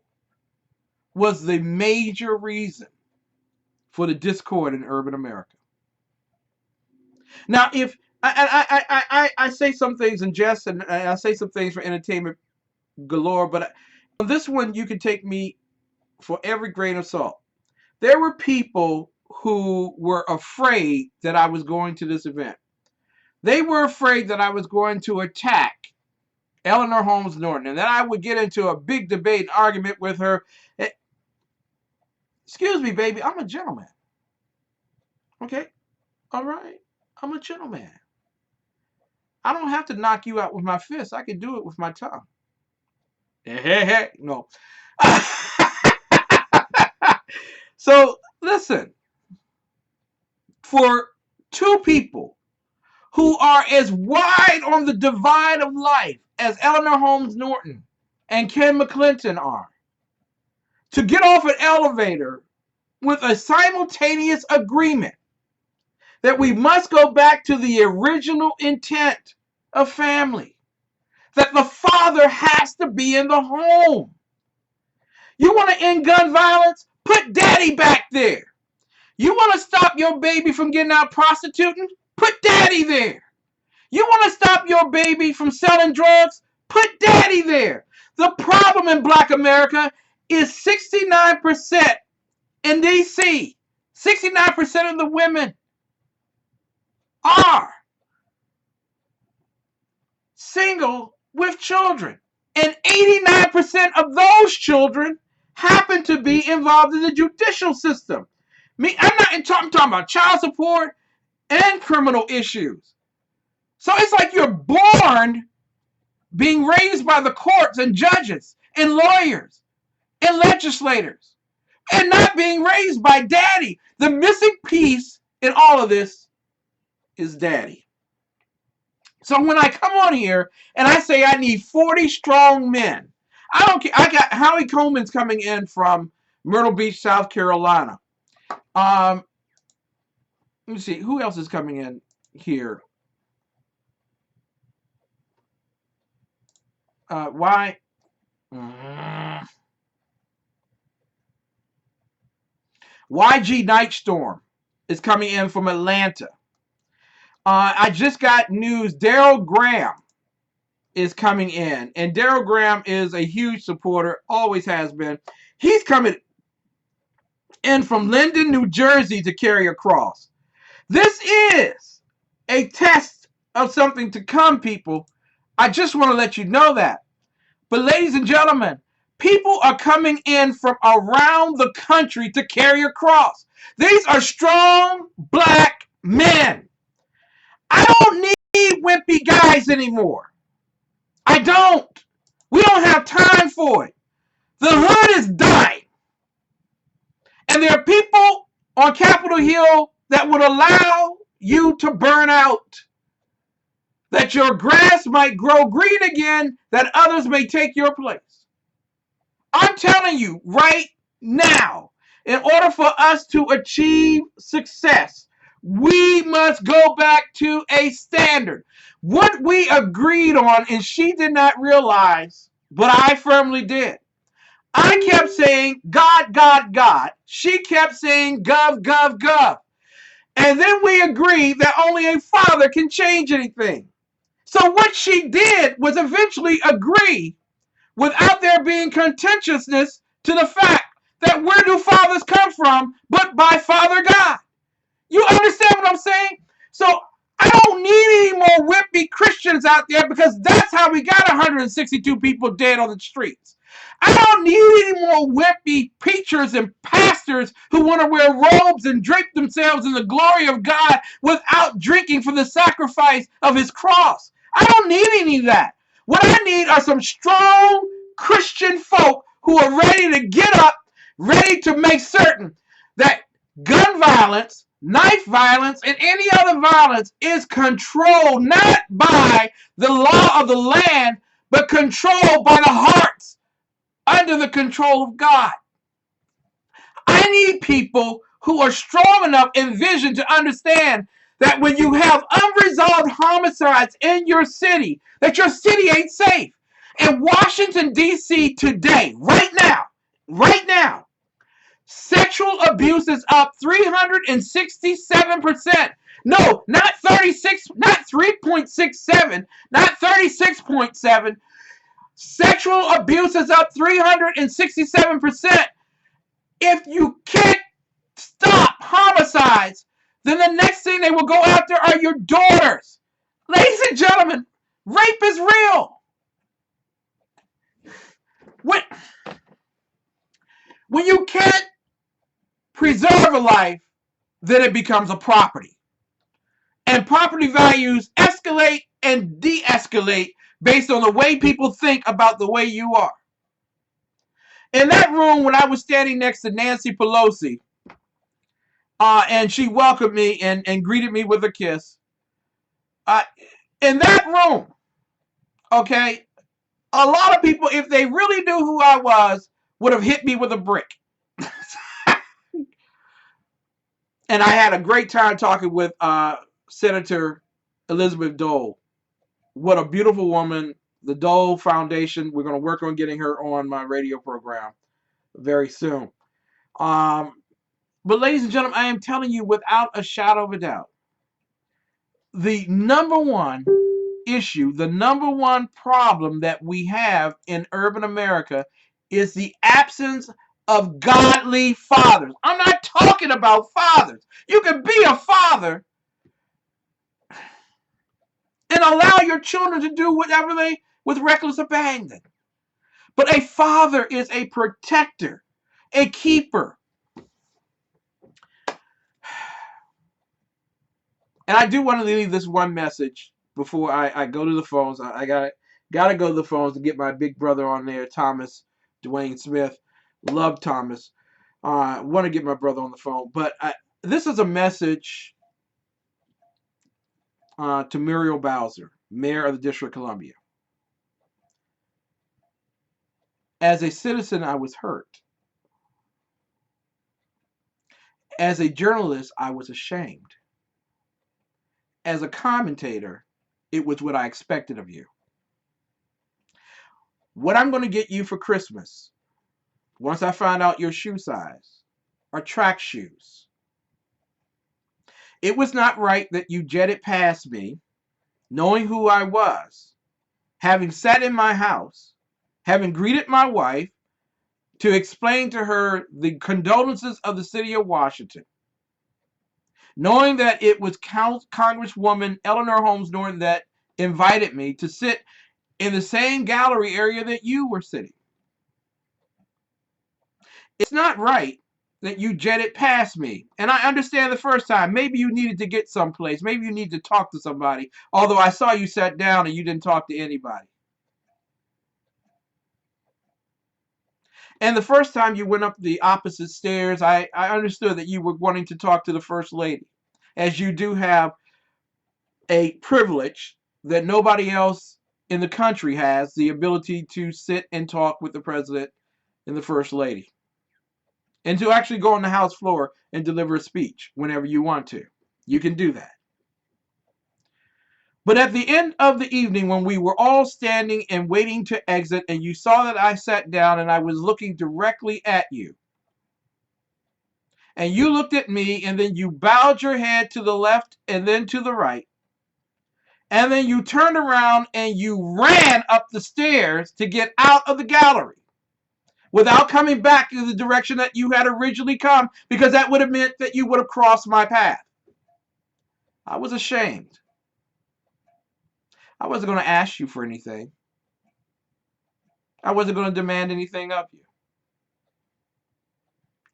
was the major reason for the discord in urban America. Now, if I say some things in jest, and I say some things for entertainment galore, but on this one, you can take me for every grain of salt. There were people who were afraid that I was going to this event. They were afraid that I was going to attack Eleanor Holmes Norton, and then I would get into a big debate and argument with her. Excuse me, baby, I'm a gentleman. Okay? All right? I'm a gentleman. I don't have to knock you out with my fist. I can do it with my tongue. Hey, no. So, listen. For two people who are as wide on the divide of life as Eleanor Holmes Norton and Ken McClinton are, to get off an elevator with a simultaneous agreement that we must go back to the original intent of family, that the father has to be in the home. You want to end gun violence? Put daddy back there. You want to stop your baby from getting out prostituting? Put daddy there. You want to stop your baby from selling drugs? Put daddy there. The problem in Black America is 69% in DC. 69% of the women are single with children. And 89% of those children happen to be involved in the judicial system. I'm talking about child support and criminal issues. So it's like you're born being raised by the courts and judges and lawyers and legislators and not being raised by daddy. The missing piece in all of this is daddy. So when I come on here and I say I need 40 strong men, I don't care. I got Howie Coleman's coming in from Myrtle Beach, South Carolina. Let me see. Who else is coming in here? Why? YG Nightstorm is coming in from Atlanta. I just got news. Daryl Graham is coming in. And Daryl Graham is a huge supporter, always has been. He's coming in from Linden, New Jersey to carry a cross. This is a test of something to come, people. I just want to let you know that. But ladies and gentlemen, people are coming in from around the country to carry a cross. These are strong black men. I don't need wimpy guys anymore. I don't. We don't have time for it. The hood is dying. And there are people on Capitol Hill that would allow you to burn out. That your grass might grow green again, that others may take your place. I'm telling you right now, In order for us to achieve success, we must go back to a standard. What we agreed on, and she did not realize, but I firmly did. I kept saying God, God, God. She kept saying gov, gov, gov. And then we agreed that only a father can change anything. So what she did was eventually agree, without there being contentiousness, to the fact that where do fathers come from but by Father God? You understand what I'm saying? So I don't need any more wimpy Christians out there, because that's how we got 162 people dead on the streets. I don't need any more wimpy preachers and pastors who want to wear robes and drape themselves in the glory of God without drinking from the sacrifice of his cross. I don't need any of that. What I need are some strong Christian folk who are ready to get up, ready to make certain that gun violence, knife violence, and any other violence is controlled not by the law of the land, but controlled by the hearts under the control of God. I need people who are strong enough in vision to understand that when you have unresolved homicides in your city, that your city ain't safe. In Washington, D.C. today, right now, sexual abuse is up 367%. No, not 36, not 3.67, not 36.7. Sexual abuse is up 367%. If you can't stop homicides, then the next thing they will go after are your daughters. Ladies and gentlemen, rape is real. When you can't preserve a life, then it becomes a property. And property values escalate and de-escalate based on the way people think about the way you are. In that room, when I was standing next to Nancy Pelosi, and she welcomed me and greeted me with a kiss, in that room, okay, a lot of people, if they really knew who I was, would have hit me with a brick. And I had a great time talking with Senator Elizabeth Dole. What a beautiful woman. The Dole Foundation, we're going to work on getting her on my radio program very soon. But ladies and gentlemen, I am telling you without a shadow of a doubt, the number one issue, the number one problem that we have in urban America is the absence of godly fathers. I'm not talking about fathers. You can be a father and allow your children to do whatever they with reckless abandon. But a father is a protector, a keeper. And I do want to leave this one message before I go to the phones. I gotta go to the phones to get my big brother on there, Thomas Dwayne Smith. Love Thomas. Want to get my brother on the phone. But this is a message to Muriel Bowser, Mayor of the District of Columbia. As a citizen, I was hurt. As a journalist, I was ashamed. As a commentator, it was what I expected of you. What I'm going to get you for Christmas, once I find out your shoe size, are track shoes. It was not right that you jetted past me, knowing who I was, having sat in my house, having greeted my wife, to explain to her the condolences of the city of Washington, knowing that it was Congresswoman Eleanor Holmes Norton that invited me to sit in the same gallery area that you were sitting. It's not right that you jetted past me. And I understand the first time. Maybe you needed to get someplace. Maybe you need to talk to somebody. Although I saw you sat down and you didn't talk to anybody. And the first time you went up the opposite stairs, I understood that you were wanting to talk to the First Lady, as you do have a privilege that nobody else in the country has, the ability to sit and talk with the President and the First Lady. and to actually go on the House floor and deliver a speech whenever you want to. You can do that. But at the end of the evening, when we were all standing and waiting to exit, and you saw that I sat down and I was looking directly at you, and you looked at me, and then you bowed your head to the left and then to the right, and then you turned around and you ran up the stairs to get out of the gallery without coming back in the direction that you had originally come, because that would have meant that you would have crossed my path. I was ashamed. I wasn't going to ask you for anything. I wasn't going to demand anything of you.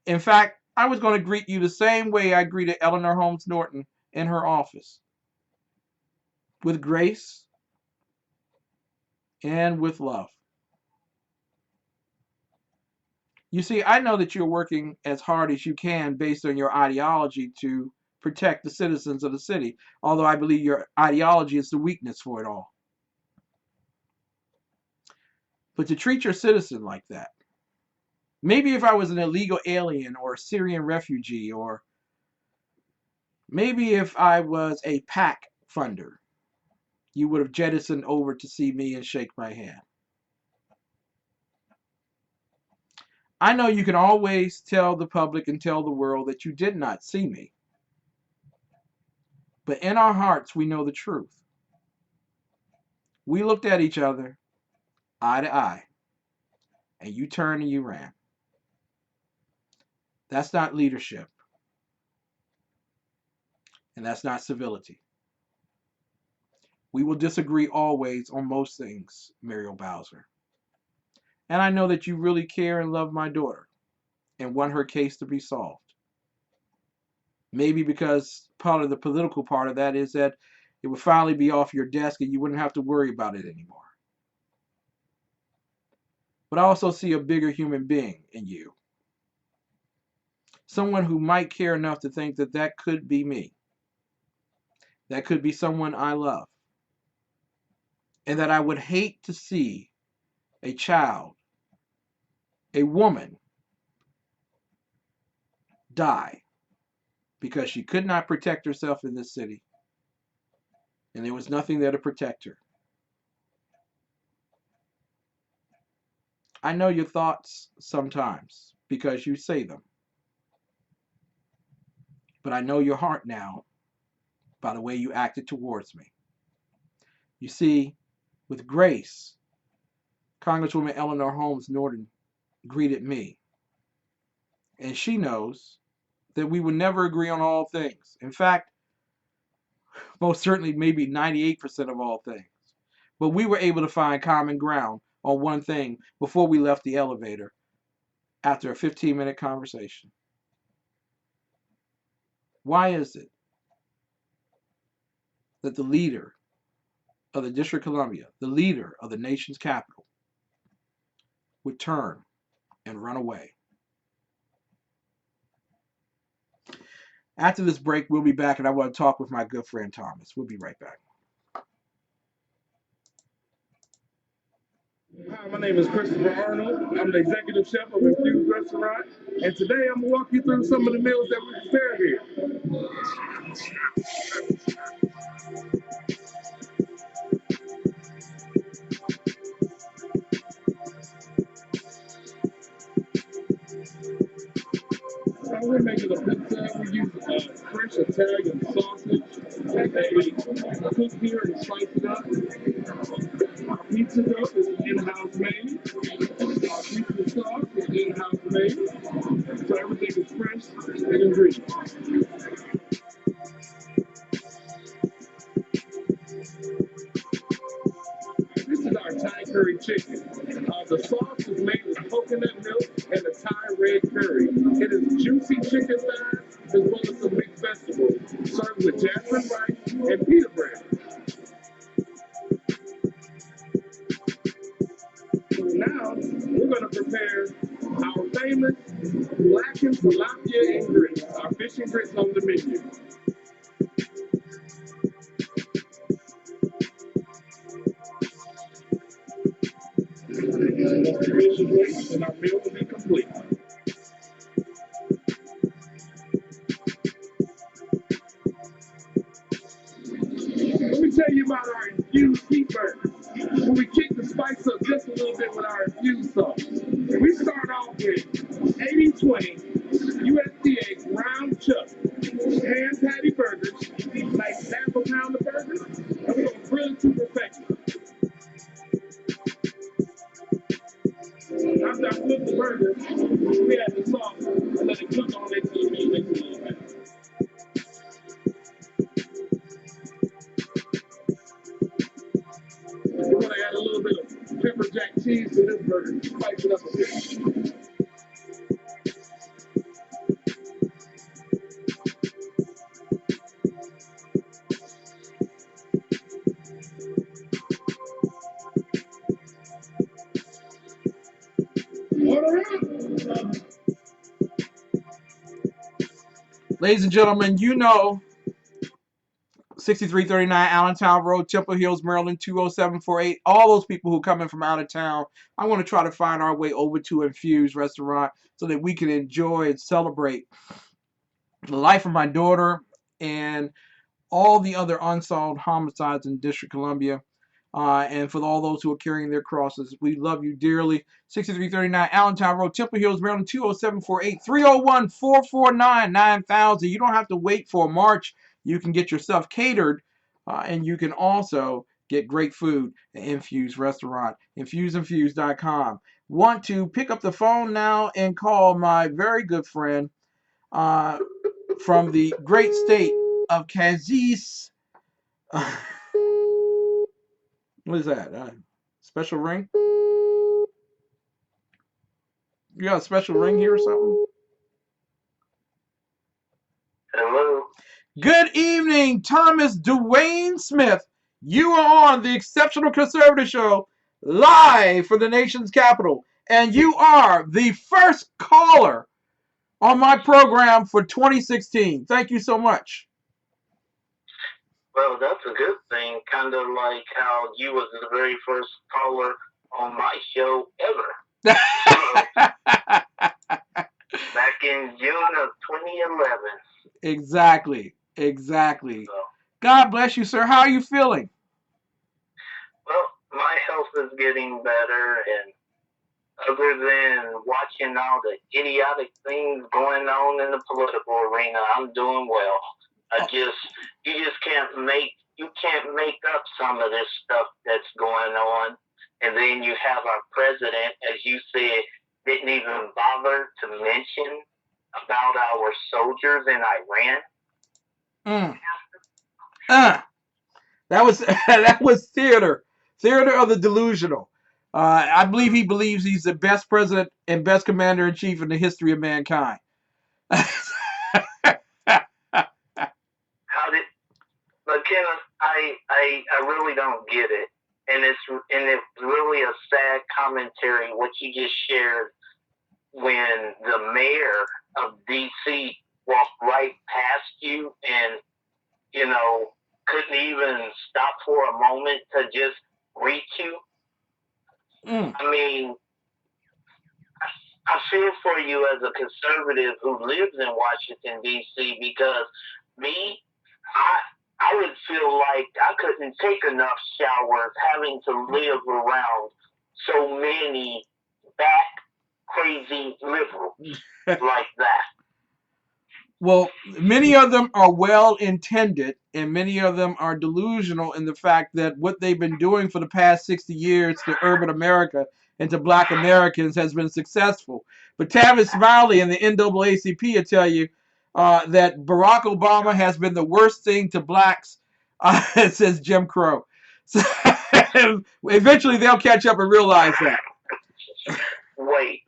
In fact, I was going to greet you the same way I greeted Eleanor Holmes Norton in her office, with grace and with love. You see, I know that you're working as hard as you can based on your ideology to protect the citizens of the city, although I believe your ideology is the weakness for it all. But to treat your citizen like that, maybe if I was an illegal alien or a Syrian refugee, or maybe if I was a PAC funder, you would have jettisoned over to see me and shake my hand. I know you can always tell the public and tell the world that you did not see me. But in our hearts, we know the truth. We looked at each other, eye to eye, and you turned and you ran. That's not leadership. And that's not civility. We will disagree always on most things, Muriel Bowser. And I know that you really care and love my daughter and want her case to be solved. Maybe because part of the political part of that is that it would finally be off your desk and you wouldn't have to worry about it anymore. But I also see a bigger human being in you. Someone who might care enough to think that that could be me. That could be someone I love. And that I would hate to see a child, a woman, die because she could not protect herself in this city. And there was nothing there to protect her. I know your thoughts sometimes because you say them. But I know your heart now by the way you acted towards me. You see, with grace, Congresswoman Eleanor Holmes Norton greeted me. And she knows that we would never agree on all things. In fact, most certainly maybe 98% of all things. But we were able to find common ground on one thing before we left the elevator after a 15-minute conversation. Why is it that the leader of the District of Columbia, the leader of the nation's capital, would turn and run away? After this break, we'll be back, and I want to talk with my good friend Thomas. We'll be right back. Hi, my name is Christopher Arnold. I'm the executive chef of Infused Restaurant, and today I'm gonna walk you through some of the meals that we prepare here. We're making a pizza. We use fresh Italian sausage that they cook here and slice it up. Our pizza dough is in-house made. Our pizza sauce is in-house made. So everything is fresh and ingredient. This is our Thai curry chicken. The sauce is made with coconut milk and the Thai red curry. It is juicy chicken thighs as well as some mixed vegetables, served with jasmine rice and pita bread. So now we're going to prepare our famous blackened tilapia and grits, our fish and grits on the menu. And our meal will be complete. tell you about our infused heat burgers. When we kick the spice up just a little bit with our infused sauce. We start off with 80-20 USDA ground chuck hand patty burgers, like half a pound of burgers, and we're gonna grill it to perfection. After I flip the burger, we add the sauce and let it cook on it till it makes a little better. We're gonna add a little bit of pepper jack cheese to this burger, spice it up a bit. Ladies and gentlemen, you know 6339 Allentown Road, Temple Hills, Maryland, 20748. All those people who come in from out of town, I want to try to find our way over to Infused Restaurant so that we can enjoy and celebrate the life of my daughter and all the other unsolved homicides in District Columbia. And for all those who are carrying their crosses, we love you dearly. 6339 Allentown Road, Temple Hills, Maryland, 20748, 301-449-9000. You don't have to wait for a march. You can get yourself catered, and you can also get great food at Infused Restaurant, infusedinfused.com. Want to pick up the phone now and call my very good friend from the great state of Kansas. What is that? Special ring? You got a special ring here or something? Hello. Good evening, Thomas Dwayne Smith. You are on the Exceptional Conservative Show, live from the nation's capital. And you are the first caller on my program for 2016. Thank you so much. Well, that's a good thing. Kind of like how you was the very first caller on my show ever. Back in June of 2011. Exactly. So. God bless you, sir. How are you feeling? Well, my health is getting better, and other than watching all the idiotic things going on in the political arena, I'm doing well. You just can't make up some of this stuff that's going on. And then you have our president, as you said, didn't even bother to mention about our soldiers in Iran. That was theater of the delusional. I believe he believes he's the best president and best commander in chief in the history of mankind. But Kenneth, I really don't get it, and it's really a sad commentary what you just shared when the mayor of D.C. walked right past you and couldn't even stop for a moment to just greet you. I mean, I feel for you as a conservative who lives in Washington D.C. because I would feel like I couldn't take enough showers having to live around so many crazy liberals like that. Well, many of them are well-intended, and many of them are delusional in the fact that what they've been doing for the past 60 years to urban America and to black Americans has been successful. But Tavis Smiley and the NAACP will tell you that Barack Obama has been the worst thing to blacks since Jim Crow. So eventually they'll catch up and realize that. Wait,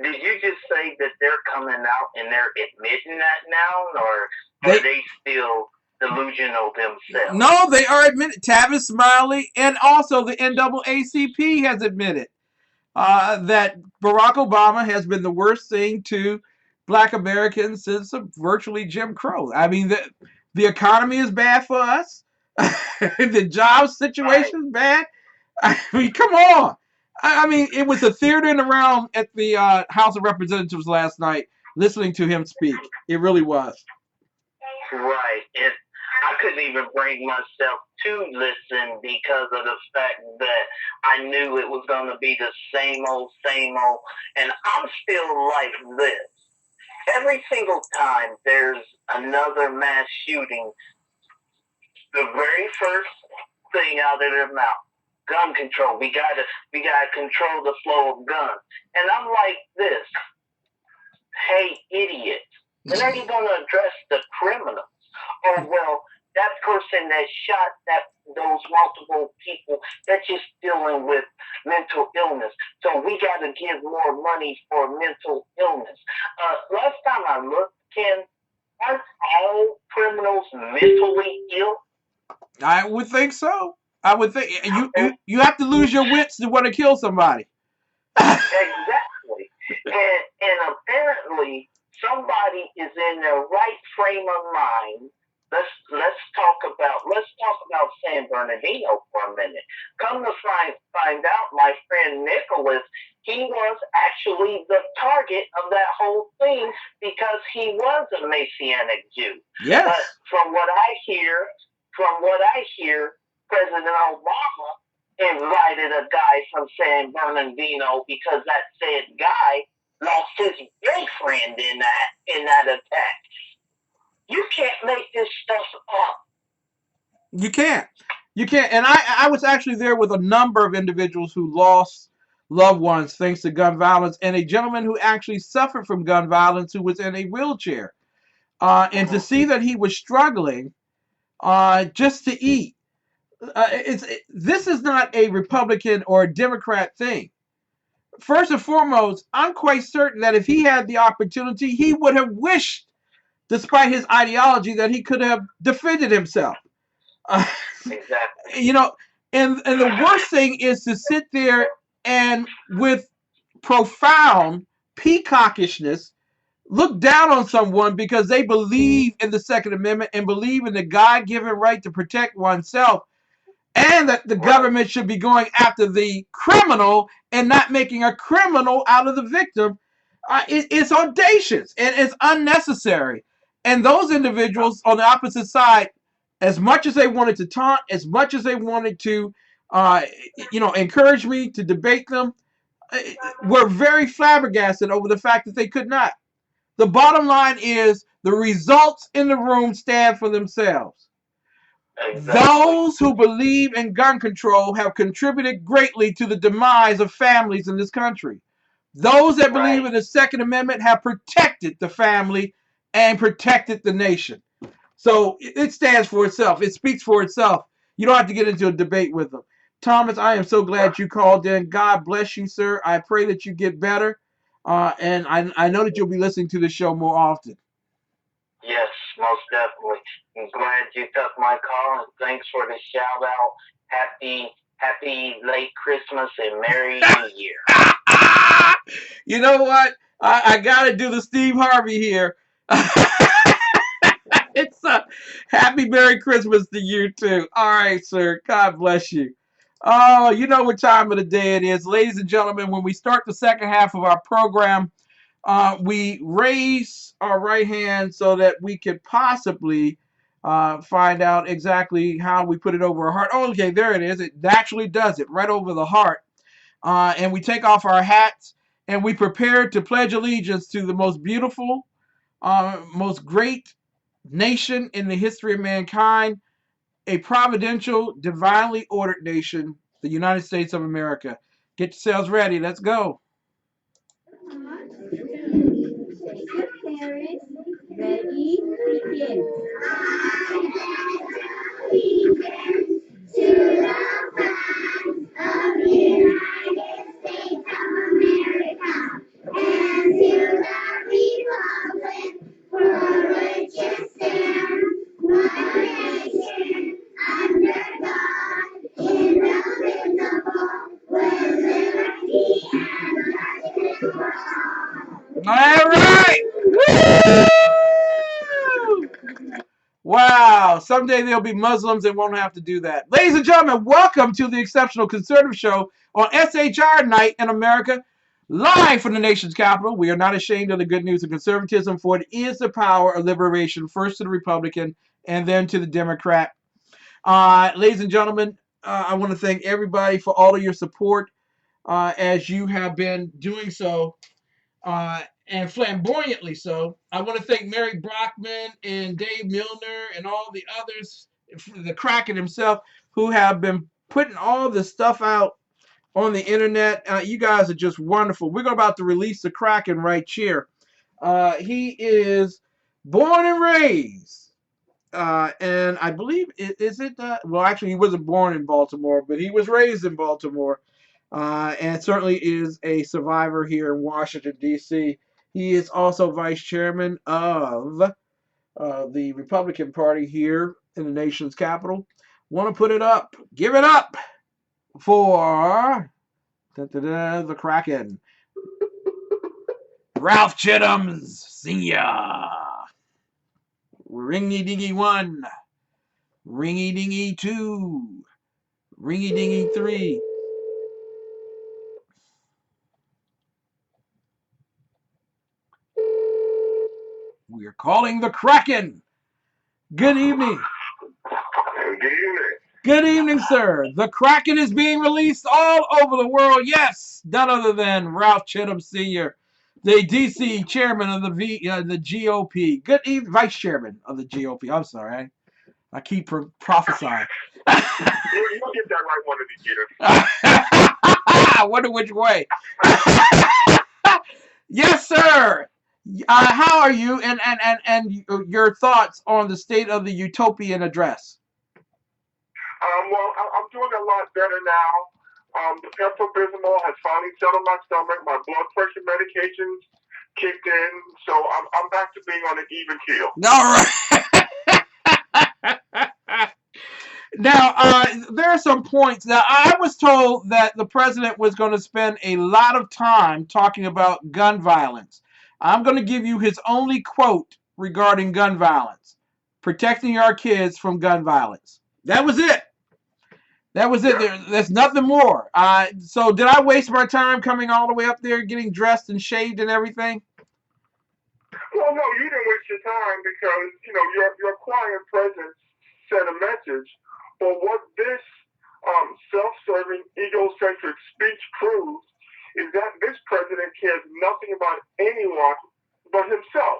did you just say that they're coming out and they're admitting that now, or are they still delusional themselves? No, they are admitted. Tavis Smiley and also the NAACP has admitted that Barack Obama has been the worst thing to black Americans since virtually Jim Crow. I mean, the economy is bad for us. The job situation is bad. I mean, come on. I mean, it was a theater in the round at the House of Representatives last night, listening to him speak. It really was. Right. I couldn't even bring myself to listen because of the fact that I knew it was going to be the same old, and I'm still like this. Every single time there's another mass shooting, the very first thing out of their mouth, gun control. We gotta control the flow of guns. And I'm like this. Hey, idiot. When are you going to address the criminals? Or, well, that person that shot those multiple people, that's just dealing with mental illness. So we got to give more money for mental illness. Last time I looked, Ken, aren't all criminals mentally ill? I would think so. I would think you have to lose your wits to want to kill somebody. Exactly. And apparently somebody is in their right frame of mind. Let's talk about San Bernardino for a minute. Come to find out, my friend Nicholas, he was actually the target of that whole thing because he was a Messianic Jew. Yes. But from what I hear, President Obama invited a guy from San Bernardino because that said guy lost his boyfriend in that attack. You can't make this stuff up. You can't. And I was actually there with a number of individuals who lost loved ones thanks to gun violence, and a gentleman who actually suffered from gun violence who was in a wheelchair. And to see that he was struggling just to eat. This is not a Republican or a Democrat thing. First and foremost, I'm quite certain that if he had the opportunity, he would have wished, despite his ideology, that he could have defended himself. Exactly. You know, and the worst thing is to sit there and with profound peacockishness look down on someone because they believe in the Second Amendment and believe in the God-given right to protect oneself, and that the government should be going after the criminal and not making a criminal out of the victim. It's audacious and it's unnecessary. And those individuals on the opposite side, as much as they wanted to taunt, as much as they wanted to, encourage me to debate them, were very flabbergasted over the fact that they could not. The bottom line is the results in the room stand for themselves. Exactly. Those who believe in gun control have contributed greatly to the demise of families in this country. Those that believe in the Second Amendment have protected the family and protected the nation. So it stands for itself. It speaks for itself. You don't have to get into a debate with them. Thomas, I am so glad you called in. God bless you, sir. I pray that you get better. And I know that you'll be listening to the show more often. Yes, most definitely. I'm glad you took my call, and thanks for the shout out. Happy late Christmas and Merry New Year. You know what? I got to do the Steve Harvey here. It's a happy Merry Christmas to you too. All right, sir. God bless you. Oh, you know what time of the day it is. Ladies and gentlemen, when we start the second half of our program, we raise our right hand so that we could possibly find out exactly how we put it over our heart. Oh, okay, there it is. It naturally does it right over the heart. And we take off our hats and we prepare to pledge allegiance to the most beautiful, most great nation in the history of mankind, a providential, divinely ordered nation, the United States of America. Get yourselves ready. Let's go. Ready, begin. All right. Woo! Wow. Someday there'll be Muslims and won't have to do that. Ladies and gentlemen, welcome to the Exceptional Conservative Show on SHR Night in America, live from the nation's capital. We are not ashamed of the good news of conservatism, for it is the power of liberation, first to the Republican and then to the Democrat. Ladies and gentlemen, I want to thank everybody for all of your support as you have been doing so, and flamboyantly so. I want to thank Mary Brockman and Dave Milner and all the others, the Kraken himself, who have been putting all this stuff out on the internet. You guys are just wonderful. We're about to release the Kraken right here. He is born and raised, and I believe is it. Well, actually, he wasn't born in Baltimore, but he was raised in Baltimore, and certainly is a survivor here in Washington D.C. He is also vice chairman of the Republican Party here in the nation's capital. Want to put it up? Give it up for the Kraken, Ralph Chittams Sr. Ringy Dingy 1, Ringy Dingy 2, Ringy Dingy 3. We are calling the Kraken. Good evening. Good evening. Good evening, sir. The Kraken is being released all over the world. Yes, none other than Ralph Chittams Sr., the D.C. chairman of the GOP. Good evening, vice chairman of the GOP. I'm sorry. I keep prophesying. You'll get that right one of these years. I wonder which way. Yes, sir. How are you? And your thoughts on the state of the Utopian address? Well, I'm doing a lot better now. The Pepto-Bismol has finally settled my stomach. My blood pressure medications kicked in, so I'm back to being on an even keel. All right. Now, there are some points. Now, I was told that the president was going to spend a lot of time talking about gun violence. I'm going to give you his only quote regarding gun violence: protecting our kids from gun violence. That was it. That was it. There's nothing more. So did I waste my time coming all the way up there, getting dressed and shaved and everything? Well, no, you didn't waste your time because, your quiet presence sent a message. But what this self-serving, egocentric speech proves is that this president cares nothing about anyone but himself.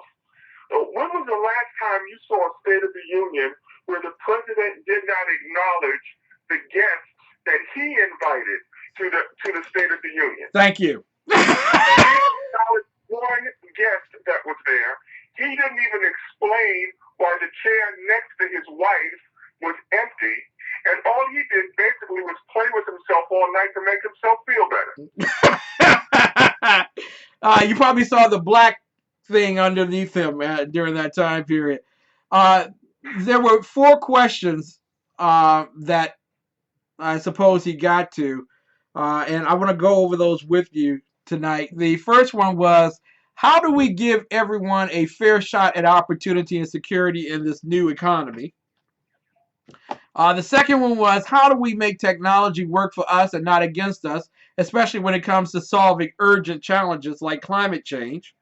When was the last time you saw a State of the Union where the president did not acknowledge the guests that he invited to the State of the Union? Thank you. He acknowledged one guest that was there. He didn't even explain why the chair next to his wife was empty, and all he did basically was play with himself all night to make himself feel better. You probably saw the black thing underneath him during that time period. There were 4 questions that I suppose he got to, and I want to go over those with you tonight. The first one was, how do we give everyone a fair shot at opportunity and security in this new economy? The second one was, how do we make technology work for us and not against us, especially when it comes to solving urgent challenges like climate change?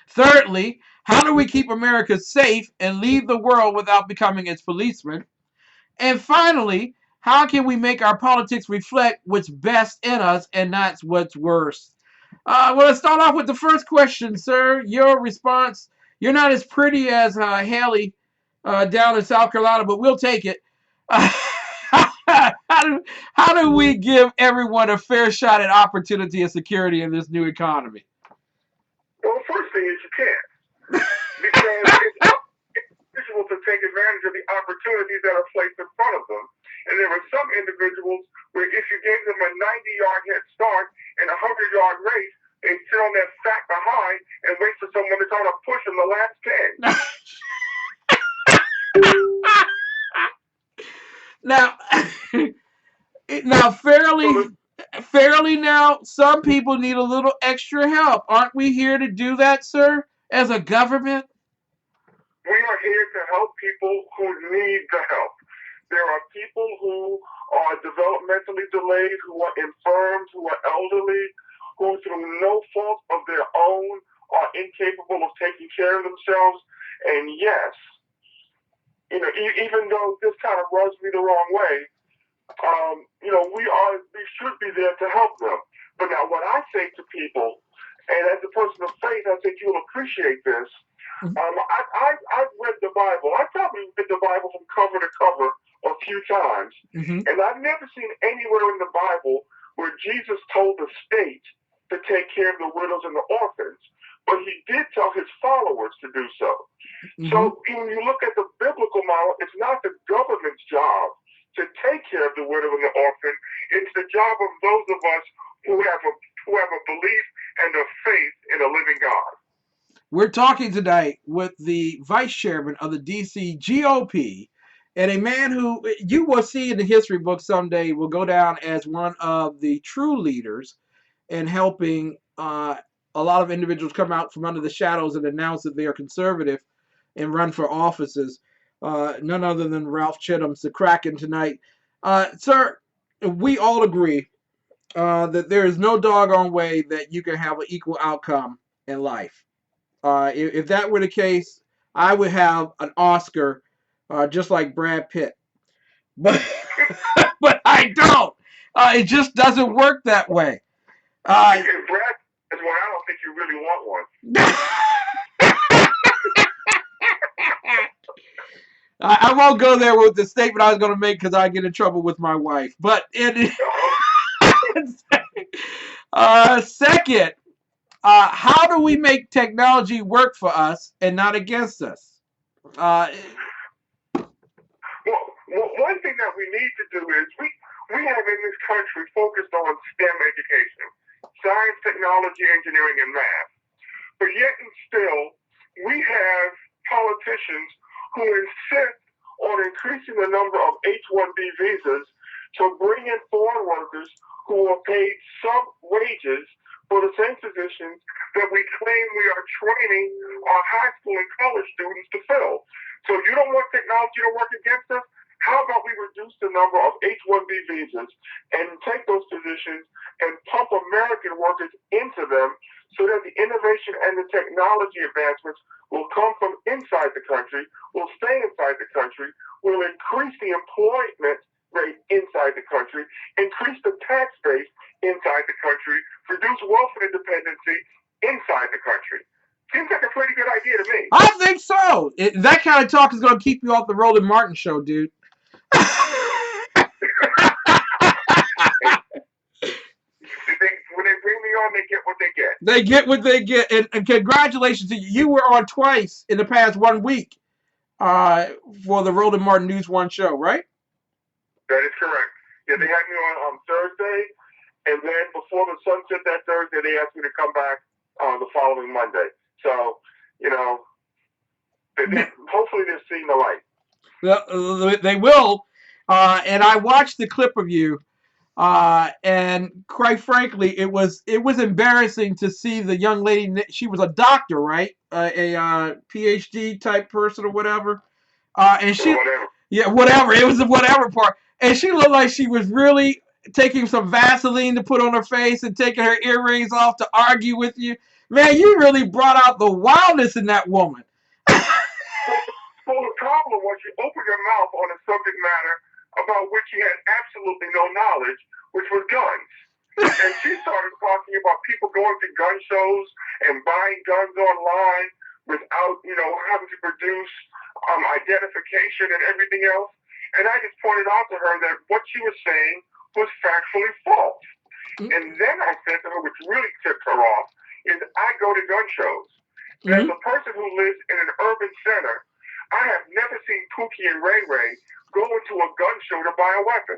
Thirdly, how do we keep America safe and leave the world without becoming its policeman? And finally, how can we make our politics reflect what's best in us and not what's worst? Well, let's start off with the first question, sir. Your response. You're not as pretty as Haley down in South Carolina, but we'll take it. How do we give everyone a fair shot at opportunity and security in this new economy? Well, the first thing is you can't. Because it's individuals to take advantage of the opportunities that are placed in front of them. And there are some individuals where if you gave them a 90-yard head start in a 100-yard race, they sit on their fat behind and wait for someone to try to push them the last 10. Now, fairly now, some people need a little extra help. Aren't we here to do that, sir, as a government? We are here to help people who need the help. There are people who are developmentally delayed, who are infirmed, who are elderly, who through no fault of their own are incapable of taking care of themselves. And yes, Even though this kind of rubs me the wrong way, we should be there to help them. But now what I say to people, and as a person of faith, I think you'll appreciate this. I've read the Bible. I probably read the Bible from cover to cover a few times. And I've never seen anywhere in the Bible where Jesus told the state to take care of the widows and the orphans. But he did tell his followers to do so. So when you look at the biblical model, it's not the government's job to take care of the widow and the orphan. It's the job of those of us who have a belief and a faith in a living God. We're talking tonight with the vice chairman of the DC GOP, and a man who you will see in the history book someday will go down as one of the true leaders in helping a lot of individuals come out from under the shadows and announce that they are conservative and run for offices. None other than Ralph CHITTAMS, the KRAKEN tonight. Sir, we all agree that there is no doggone way that you can have an equal outcome in life. If that were the case, I would have an Oscar just like Brad Pitt. But but I don't. It just doesn't work that way. If Brad is one, I don't think you really want one. I won't go there with the statement I was going to make because I get in trouble with my wife. But second, how do we make technology work for us and not against us? Well, one thing that we need to do is we have in this country focused on STEM education, science, technology, engineering, and math. But yet and still, we have politicians who insist on increasing the number of H-1B visas to bring in foreign workers who are paid sub-wages for the same positions that we claim we are training our high school and college students to fill. So if you don't want technology to work against us, how about we reduce the number of H-1B visas and take those positions and pump American workers into them so that the innovation and the technology advancements will come from inside the country, will stay inside the country, will increase the employment rate inside the country, increase the tax base inside the country, reduce welfare dependency inside the country. Seems like a pretty good idea to me. I think so. That kind of talk is going to keep you off the Roland Martin show, dude. When they bring me on, they get what they get. They get what they get. And congratulations to you. You were on twice in the past 1 week for the Roland Martin News One show, right? That is correct. Yeah, they had me on Thursday, and then before the sun set that Thursday, they asked me to come back the following Monday. So, hopefully they're seeing the light. They will. And I watched the clip of you. And quite frankly, it was embarrassing to see the young lady. She was a doctor, right? A PhD type person or whatever. And she, whatever. Yeah, whatever. It was the whatever part. And she looked like she was really taking some Vaseline to put on her face and taking her earrings off to argue with you. Man, you really brought out the wildness in that woman. Well, the problem was she opened her mouth on a subject matter about which she had absolutely no knowledge, which was guns. And she started talking about people going to gun shows and buying guns online without, having to produce identification and everything else. And I just pointed out to her that what she was saying was factually false. And then I said to her, which really tipped her off, is I go to gun shows. And as a person who lives in an urban center, I have never seen Pookie and Ray Ray go into a gun show to buy a weapon.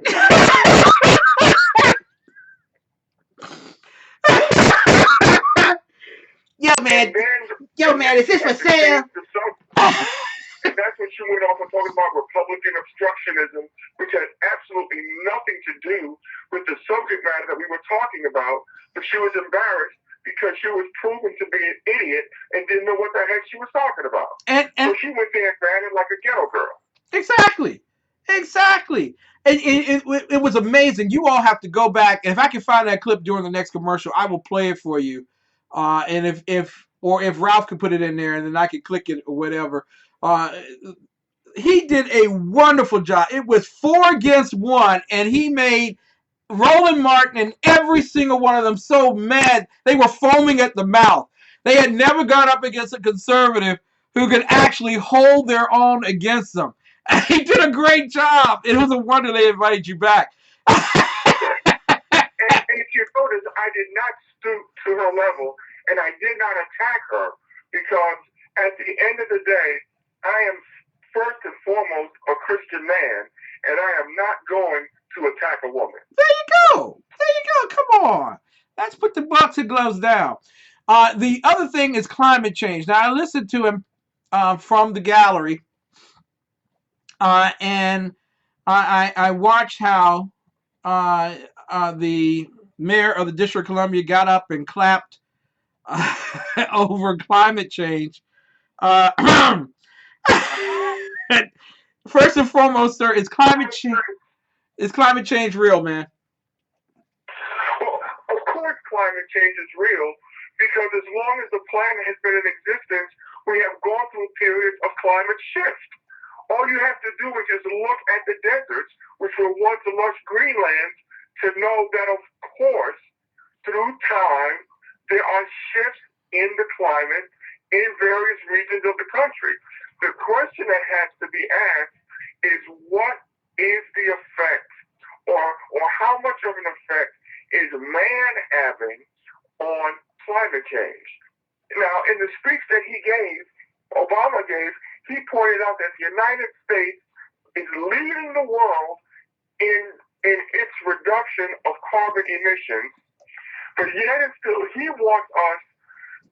Yo, man, is this for sale? And that's when she went off and talking about Republican obstructionism, which had absolutely nothing to do with the subject matter that we were talking about. But she was embarrassed because she was proven to be an idiot and didn't know what the heck she was talking about. So she went there and ran it like a ghetto girl. Exactly. And it was amazing. You all have to go back. And if I can find that clip during the next commercial, I will play it for you. And if Ralph could put it in there, and then I could click it or whatever. he did a wonderful job. It was 4 against 1, and he made Roland Martin and every single one of them so mad they were foaming at the mouth. They had never gone up against a conservative who could actually hold their own against them. And he did a great job. It was a wonder they invited you back. And if you notice, I did not stoop to her level, and I did not attack her, because at the end of the day, I am first and foremost a Christian man, and I am not going to attack a woman. There you go. There you go. Come on. Let's put the boxing gloves down. The other thing is climate change. Now, I listened to him from the gallery, and I watched how the mayor of the District of Columbia got up and clapped over climate change. First and foremost, sir, is climate change real, man? Well, of course climate change is real, because as long as the planet has been in existence, we have gone through periods of climate shift. All you have to do is just look at the deserts, which were once lush greenlands, to know that, of course, through time, there are shifts in the climate in various regions of the country. The question that has to be asked is, what is the effect, or how much of an effect is man having on climate change? Now, in the speech that Obama gave, he pointed out that the United States is leading the world in its reduction of carbon emissions, but yet and still he wants us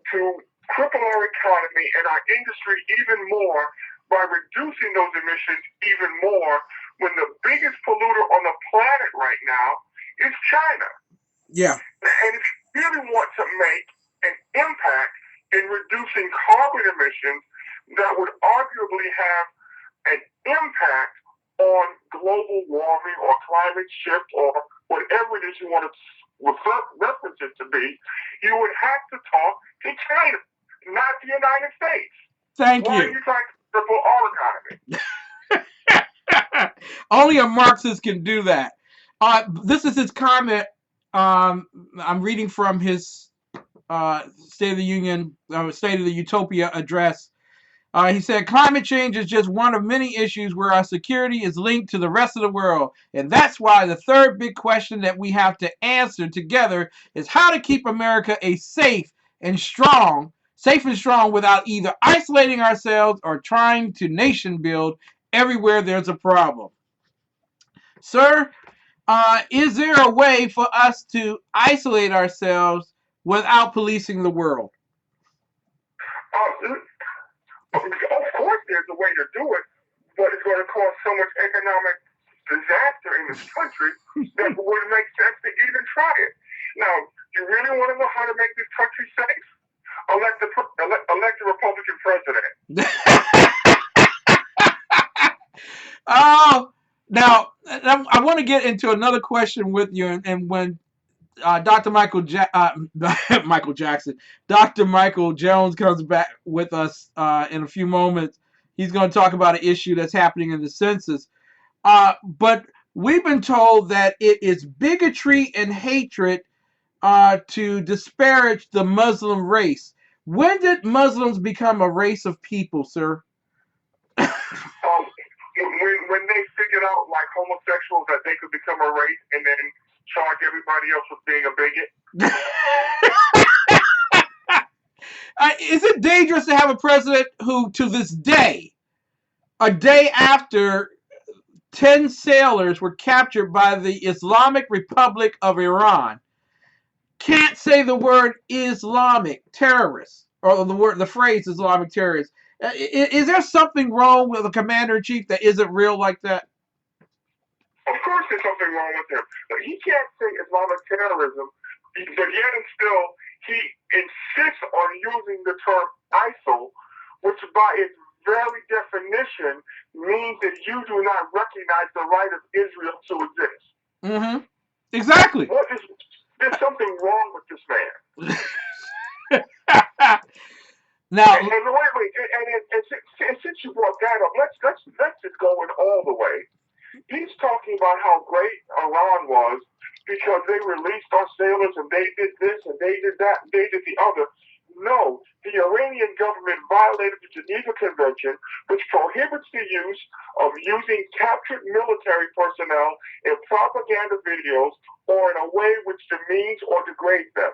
to cripple our economy and our industry even more by reducing those emissions even more, when the biggest polluter on the planet right now is China. Yeah. And if you really want to make an impact in reducing carbon emissions that would arguably have an impact on global warming or climate shift or whatever it is you want to reference it to be, you would have to talk to China, not the United States. Thank Why you. are you trying to cripple our economy? Only a Marxist can do that. This is his comment. I'm reading from his State of the Union, State of the Utopia address. He said, climate change is just one of many issues where our security is linked to the rest of the world. And that's why the third big question that we have to answer together is how to keep America safe and strong without either isolating ourselves or trying to nation build everywhere there's a problem. Sir, is there a way for us to isolate ourselves without policing the world? Of course there's a way to do it, but it's going to cause so much economic disaster in this country that it wouldn't make sense to even try it. Now, you really want to know how to make this country safe? Elect a Republican president. Oh, now I want to get into another question with you, and when Dr. Michael Jackson, Dr. Michael Jones comes back with us in a few moments, he's going to talk about an issue that's happening in the census. But we've been told that it is bigotry and hatred to disparage the Muslim race. When did Muslims become a race of people, sir? When they figured out, like homosexuals, that they could become a race and then charge everybody else with being a bigot. Is it dangerous to have a president who, to this day, a day after 10 sailors were captured by the Islamic Republic of Iran, can't say the word Islamic terrorist or the phrase Islamic terrorist? Is there something wrong with a commander-in-chief that isn't real like that? Of course there's something wrong with him. But he can't say Islamic terrorism, but yet and still he insists on using the term ISIL, which by its very definition means that you do not recognize the right of Israel to exist. Mm-hmm. Exactly. There's something wrong with this man. Now, And wait, and since you brought that up, let's just go in all the way. He's talking about how great Iran was because they released our sailors and they did this and they did that and they did the other. No, the Iranian government violated the Geneva Convention, which prohibits the use of using captured military personnel in propaganda videos or in a way which demeans or degrades them.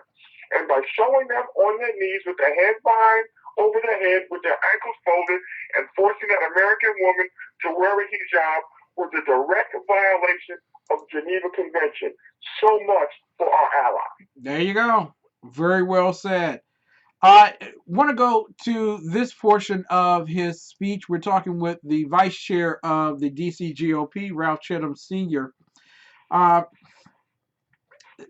And by showing them on their knees with their head behind over their head with their ankles folded and forcing an American woman to wear a hijab was a direct violation of Geneva Convention. So much for our ally. there you go. Very well said. I want to go to this portion of his speech. We're talking with the vice chair of the DC GOP, Ralph CHITTAMS Sr.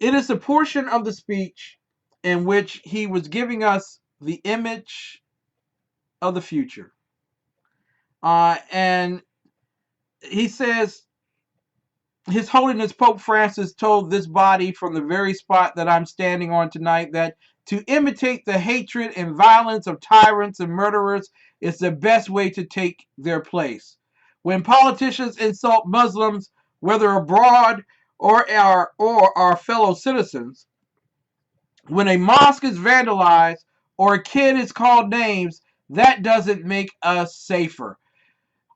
It is a portion of the speech in which he was giving us the image of the future. And he says, His Holiness Pope Francis told this body from the very spot that I'm standing on tonight that to imitate the hatred and violence of tyrants and murderers is the best way to take their place. When politicians insult Muslims, whether abroad or our fellow citizens, when a mosque is vandalized or a kid is called names, that doesn't make us safer.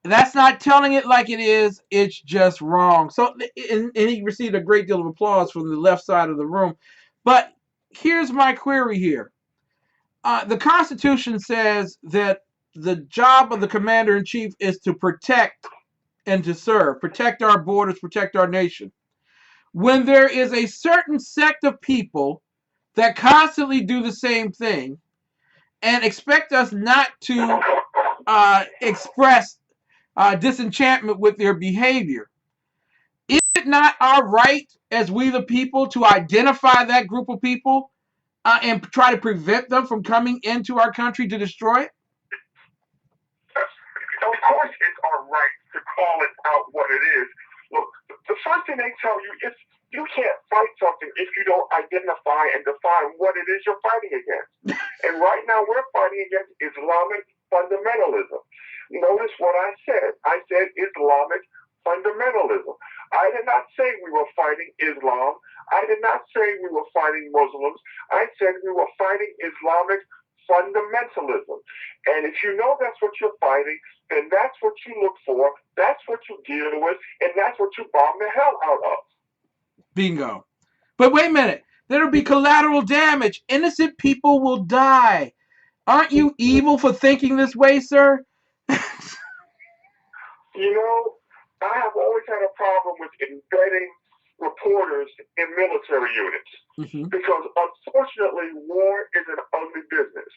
That's not telling it like it is. It's just wrong. So, and he received a great deal of applause from the left side of the room. But here's my query here. The Constitution says that the job of the commander-in-chief is to protect and to serve, protect our borders, protect our nation. When there is a certain sect of people that constantly do the same thing and expect us not to express disenchantment with their behavior, is it not our right as we the people to identify that group of people and try to prevent them from coming into our country to destroy it? Of course, it's our right to call it out what it is. Look, the first thing they tell you is you can't fight something if you don't identify and define what it is you're fighting against. And right now, we're fighting against Islamic fundamentalism. Notice what I said. I said Islamic fundamentalism. I did not say we were fighting Islam. I did not say we were fighting Muslims. I said we were fighting Islamic fundamentalism. And if you know that's what you're fighting, then that's what you look for, that's what you deal with, and that's what you bomb the hell out of. Bingo. But wait a minute. There'll be collateral damage. Innocent people will die. Aren't you evil for thinking this way, sir? You know, I have always had a problem with embedding reporters in military units because, unfortunately, war is an ugly business.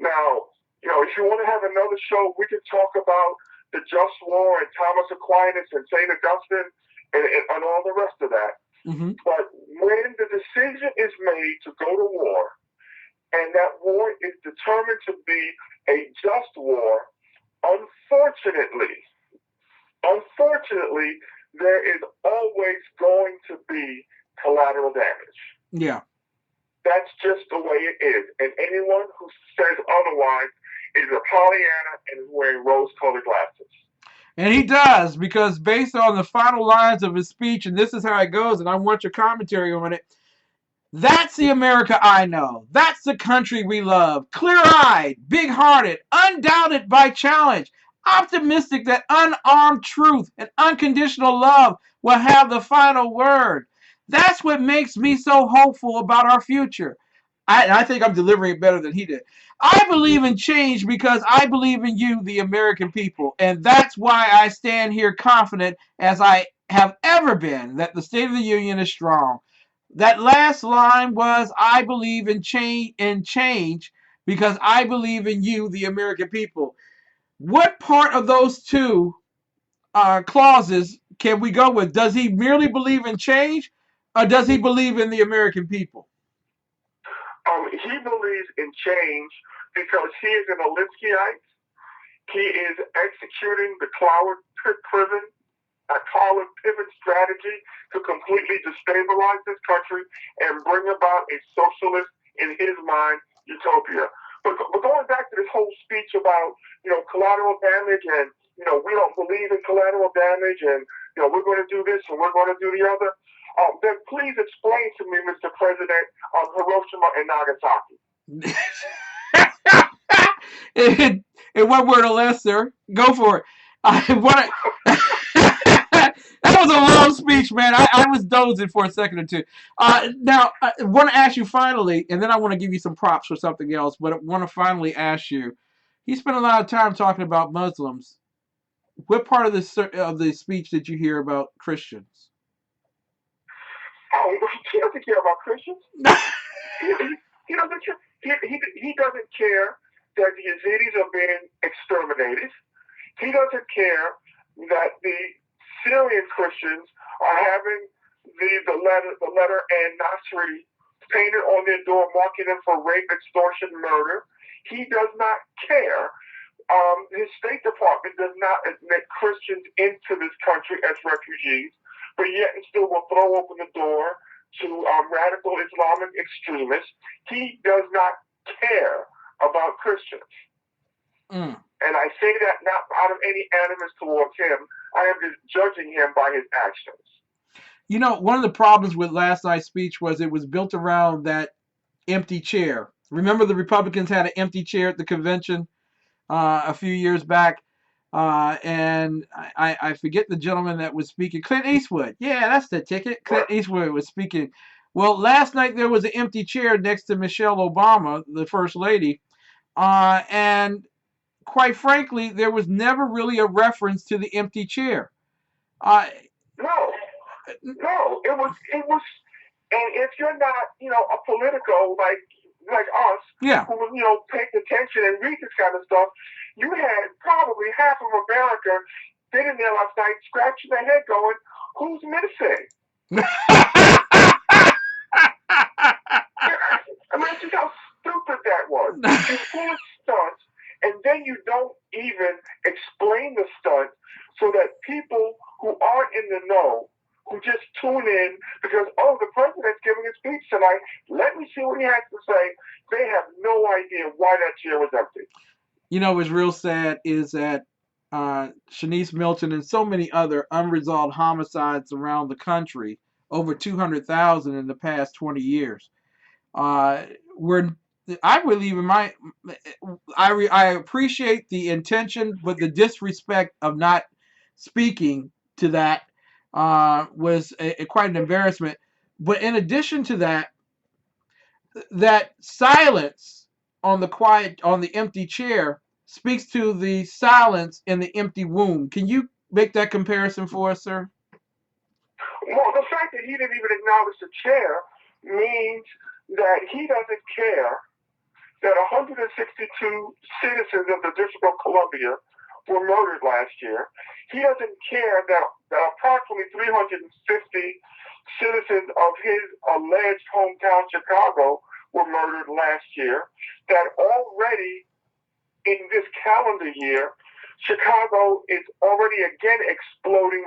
Now, you know, if you want to have another show, we can talk about the just war and Thomas Aquinas and St. Augustine and all the rest of that. But when the decision is made to go to war, and that war is determined to be a just war, unfortunately, there is always going to be collateral damage. Yeah. That's just the way it is. And anyone who says otherwise is a Pollyanna and is wearing rose-colored glasses. And he does, because based on the final lines of his speech, and this is how it goes, and I want your commentary on it, that's the America I know. That's the country we love. Clear-eyed, big-hearted, undoubted by challenge, optimistic that unarmed truth and unconditional love will have the final word. That's what makes me so hopeful about our future. I think I'm delivering it better than he did. I believe in change because I believe in you, the American people. And that's why I stand here confident, as I have ever been, that the State of the Union is strong. That last line was, I believe in change because I believe in you, the American people. What part of those two clauses can we go with? Does he merely believe in change, or does he believe in the American people? He believes in change because he is an Olympiite. He is executing the Cloward-Piven strategy to completely destabilize this country and bring about a socialist, in his mind, utopia. But going back to this whole speech about, collateral damage and, we don't believe in collateral damage and, we're going to do this and we're going to do the other, then please explain to me, Mr. President, Hiroshima and Nagasaki. In one word or less, sir. Go for it. That was a long speech, man. I was dozing for a second or two. Now, I want to ask you finally, and then I want to give you some props for something else, but I want to finally ask you, he spent a lot of time talking about Muslims. What part of the speech did you hear about Christians? He doesn't care about Christians. He doesn't care. He doesn't care that the Yazidis are being exterminated. He doesn't care that the Syrian Christians are having the letter and Nasri painted on their door, marking them for rape, extortion, murder. He does not care. His State Department does not admit Christians into this country as refugees, but yet and still will throw open the door to radical Islamic extremists. He does not care about Christians. And I say that not out of any animus towards him. I am just judging him by his actions. One of the problems with last night's speech was it was built around that empty chair. Remember the Republicans had an empty chair at the convention a few years back? And I forget the gentleman that was speaking. Clint Eastwood. Yeah, that's the ticket. Clint Eastwood was speaking. Well, last night there was an empty chair next to Michelle Obama, the First Lady. And quite frankly, there was never really a reference to the empty chair. No, it was, and if you're not, a Politico like us, who, pays attention and read this kind of stuff, you had probably half of America sitting there last night scratching their head going, who's missing? Imagine how stupid that was. You pull a stunt, and then you don't even explain the stunt so that people who aren't in the know, who just tune in because, the president's giving a speech tonight, let me see what he has to say. They have no idea why that chair was empty. What's real sad is that Shanice Milton and so many other unresolved homicides around the country, over 200,000 in the past 20 years, I appreciate the intention, but the disrespect of not speaking to that was quite an embarrassment. But in addition to that, that silence on the empty chair speaks to the silence in the empty womb. Can you make that comparison for us, sir? Well, the fact that he didn't even acknowledge the chair means that he doesn't care that 162 citizens of the District of Columbia were murdered last year. He doesn't care that approximately 350 citizens of his alleged hometown, Chicago, were murdered last year. That already in this calendar year, Chicago is already again exploding.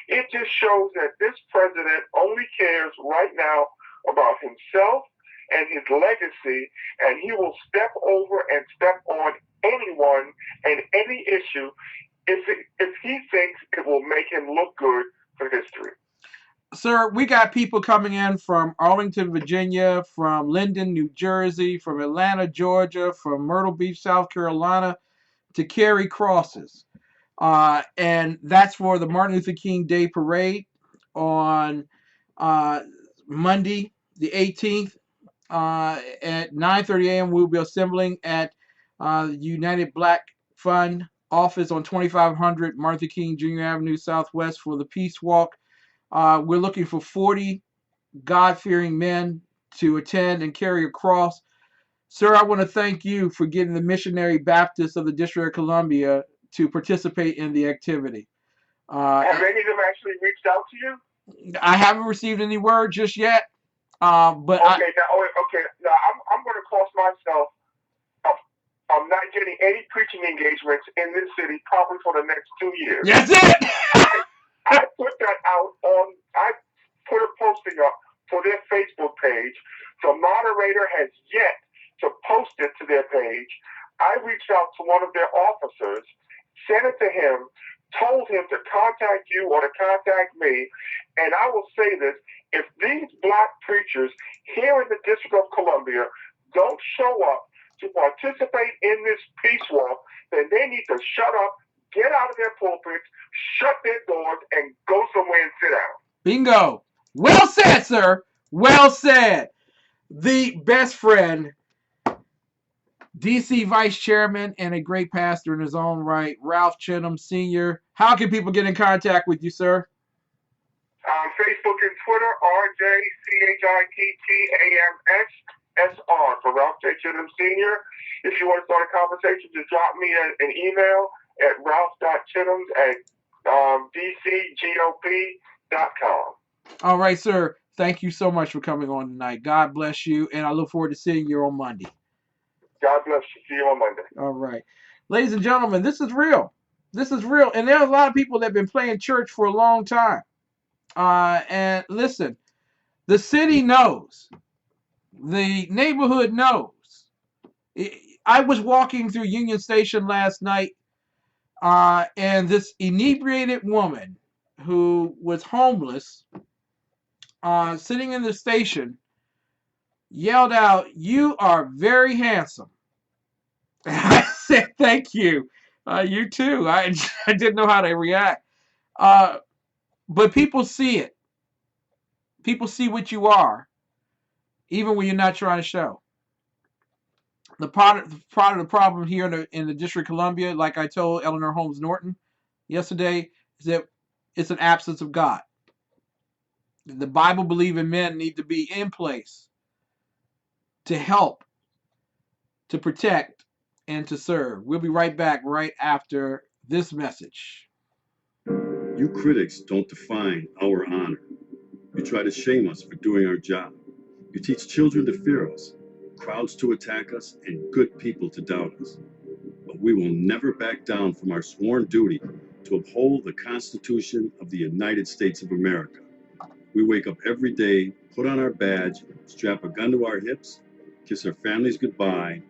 It just shows that this president only cares right now about himself and his legacy, and he will step over and step on anyone and any issue if he thinks it will make him look good for history. Sir, we got people coming in from Arlington, Virginia, from Linden, New Jersey, from Atlanta, Georgia, from Myrtle Beach, South Carolina, to carry crosses. And that's for the Martin Luther King Day Parade on Monday, the 18th. At 9:30 a.m., we'll be assembling at the United Black Fund office on 2500 Martin Luther King Jr. Avenue Southwest for the Peace Walk. We're looking for 40 God-fearing men to attend and carry a cross. Sir, I want to thank you for getting the Missionary Baptists of the District of Columbia to participate in the activity. Have any of them actually reached out to you? I haven't received any word just yet. But now I'm going to cost myself. I'm not getting any preaching engagements in this city probably for the next 2 years. That's it. I put that out I put a posting up for their Facebook page. The moderator has yet to post it to their page. I reached out to one of their officers, sent it to him, told him to contact you or to contact me, and I will say this, if these black preachers here in the District of Columbia don't show up to participate in this peace walk, then they need to shut up, get out of their pulpits, shut their doors, and go somewhere and sit down. Bingo. Well said, sir. Well said. The best friend, DC Vice Chairman, and a great pastor in his own right, Ralph Chittams Sr. How can people get in contact with you, sir? Facebook and Twitter, RJCHITTAMSSR for Ralph J. Chittams Sr. If you want to start a conversation, just drop me an email at ralph.chittams@dcgop.com. All right, sir. Thank you so much for coming on tonight. God bless you, and I look forward to seeing you on Monday. God bless you. See you on Monday. All right. Ladies and gentlemen, this is real. This is real. And there's a lot of people that have been playing church for a long time. And listen, the city knows. The neighborhood knows. I was walking through Union Station last night, and this inebriated woman who was homeless, sitting in the station, yelled out, "You are very handsome." I said, "Thank you. You too." I didn't know how to react. But people see it. People see what you are, even when you're not trying to show. The part of the problem here in the District of Columbia, like I told Eleanor Holmes Norton yesterday, is that it's an absence of God. The Bible-believing men need to be in place to help, to protect, and to serve. We'll be right back right after this message. You critics don't define our honor. You try to shame us for doing our job. You teach children to fear us, crowds to attack us, and good people to doubt us. But we will never back down from our sworn duty to uphold the Constitution of the United States of America. We wake up every day, put on our badge, strap a gun to our hips, kiss our families goodbye,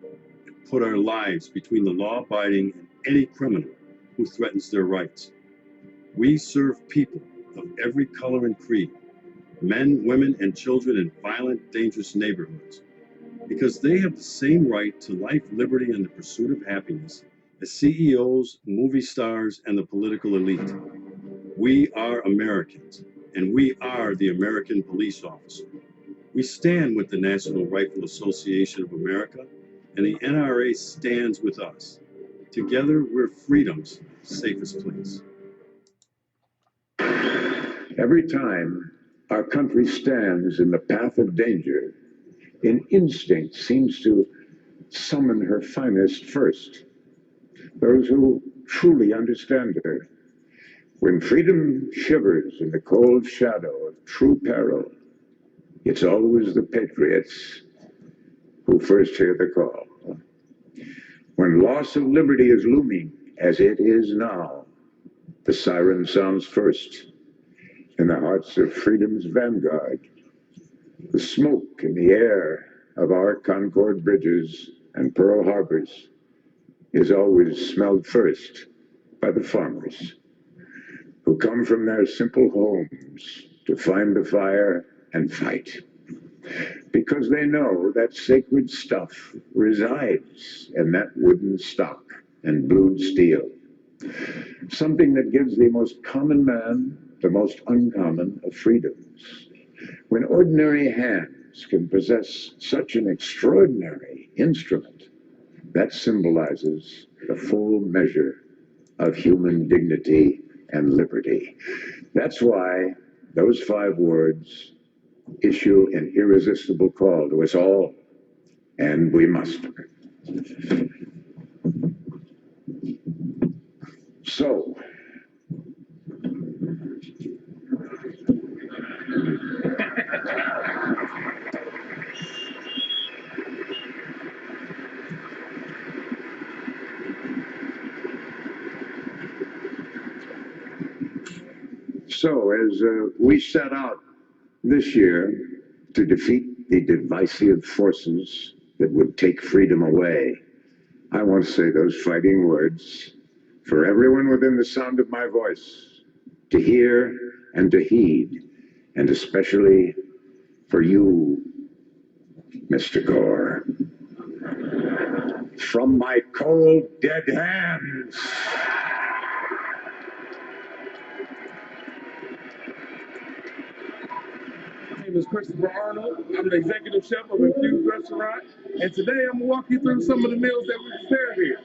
and put our lives between the law-abiding and any criminal who threatens their rights. We serve people of every color and creed, men, women, and children in violent, dangerous neighborhoods, because they have the same right to life, liberty, and the pursuit of happiness as CEOs, movie stars, and the political elite. We are Americans, and we are the American police officer. We stand with the National Rifle Association of America, and the NRA stands with us. Together, we're freedom's safest place. Every time our country stands in the path of danger, an instinct seems to summon her finest first, those who truly understand her. When freedom shivers in the cold shadow of true peril, it's always the patriots who first hear the call. When loss of liberty is looming, as it is now, the siren sounds first in the hearts of freedom's vanguard. The smoke in the air of our Concord bridges and Pearl Harbors is always smelled first by the farmers who come from their simple homes to find the fire and fight, because they know that sacred stuff resides in that wooden stock and blued steel, something that gives the most common man the most uncommon of freedoms. When ordinary hands can possess such an extraordinary instrument, that symbolizes the full measure of human dignity and liberty. That's why those 5 words issue an irresistible call to us all, and we must. So, as we set out this year to defeat the divisive forces that would take freedom away. I want to say those fighting words for everyone within the sound of my voice to hear and to heed, and especially for you, Mr. Gore. From my cold, dead hands. My name is Christopher Arnold. I'm the executive chef of Infused Restaurant, and today I'm gonna walk you through some of the meals that we prepare here.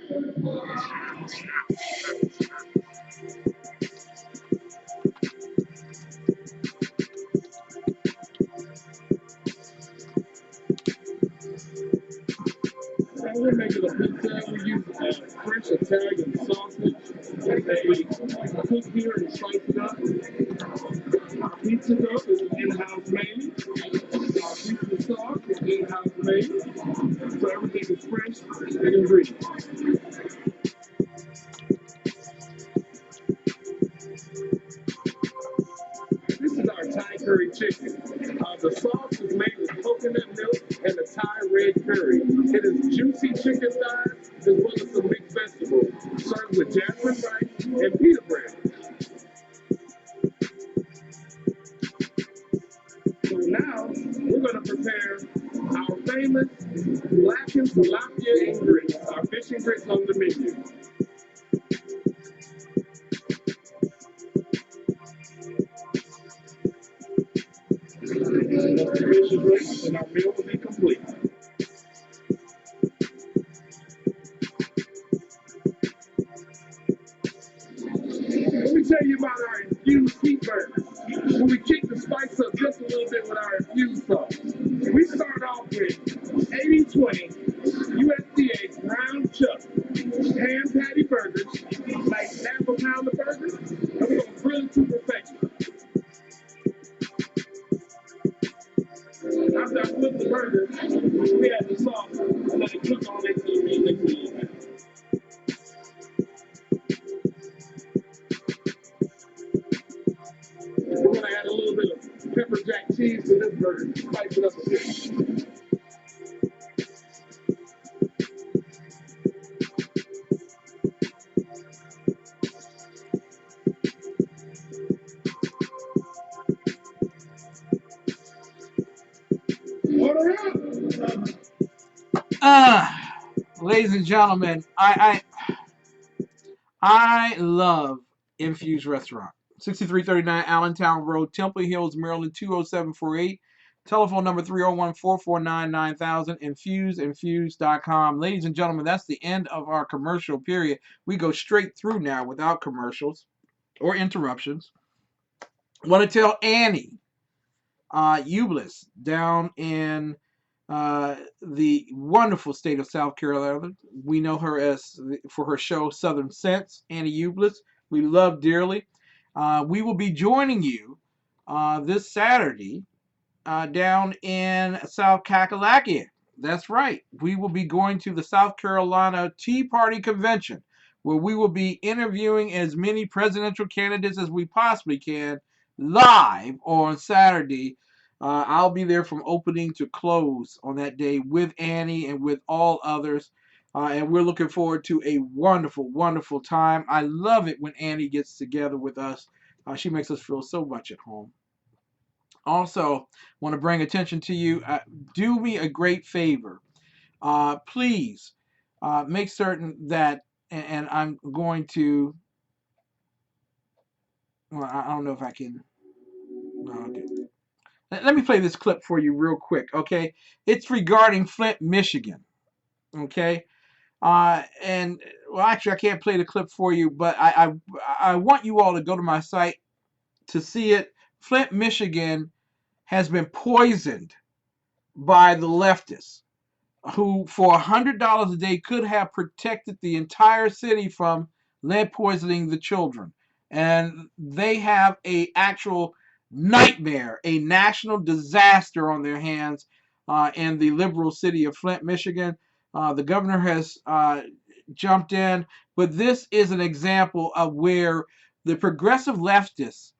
We're making a pizza. We use French Italian sausage that they cook here and slice it up. Our pizza dough is in-house made. Our pizza sauce is in-house made. So everything is fresh and ingredients. This is our Thai curry chicken. The sauce is made with coconut milk and the Thai red curry. It is juicy chicken thighs as well as some mixed vegetables, served with jasmine rice and pita bread. So now we're going to prepare our famous blackened tilapia and grits, our fish and grits on the menu. Fish and grits, and our meal will be complete. Let me tell you about our infused heat burgers. When we kick the spice up just a little bit with our infused sauce. We start off with 80/20 USDA ground chuck ham patty burgers, like half a pound of burgers, and we're gonna grill it to perfection. After I flip the burger, we add the sauce and let it cook on it till it gets a little bit. We're gonna add a little bit of pepper jack cheese to this burger, spice it up a bit. Order up! Ladies and gentlemen, I love Infused Restaurant. 6339 Allentown Road, Temple Hills, Maryland 20748. Telephone number 301-449-9000. Infused.com. Ladies and gentlemen, that's the end of our commercial period. We go straight through now without commercials or interruptions. I want to tell Annie Ublis down in the wonderful state of South Carolina. We know her as for her show Southern Sense, Annie Ublis. We love dearly. We will be joining you this Saturday down in South Kakalaki. That's right. We will be going to the South Carolina Tea Party Convention, where we will be interviewing as many presidential candidates as we possibly can live on Saturday. I'll be there from opening to close on that day with Annie and with all others. And we're looking forward to a wonderful, wonderful time. I love it when Annie gets together with us. She makes us feel so much at home. Also, want to bring attention to you. Do me a great favor. Please make certain that, and I'm going to, well, I don't know if I can. Okay. Let me play this clip for you real quick, okay? It's regarding Flint, Michigan, okay? And, well, actually, I can't play the clip for you, but I want you all to go to my site to see it. Flint, Michigan has been poisoned by the leftists, who for $100 a day could have protected the entire city from lead poisoning the children. And they have a actual nightmare, a national disaster on their hands in the liberal city of Flint, Michigan. The governor has jumped in, but this is an example of where the progressive leftists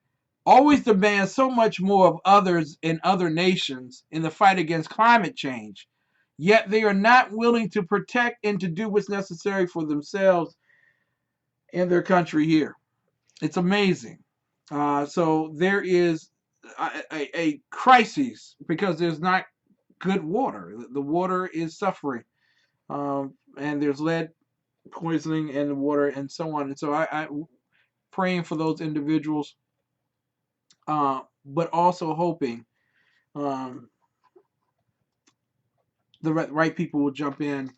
always demand so much more of others in other nations in the fight against climate change. yet they are not willing to protect and to do what's necessary for themselves and their country here. It's amazing. So there is a crisis because there's not good water. The water is suffering, and there's lead poisoning in the water and so on. And so I praying for those individuals, but also hoping um, the right people will jump in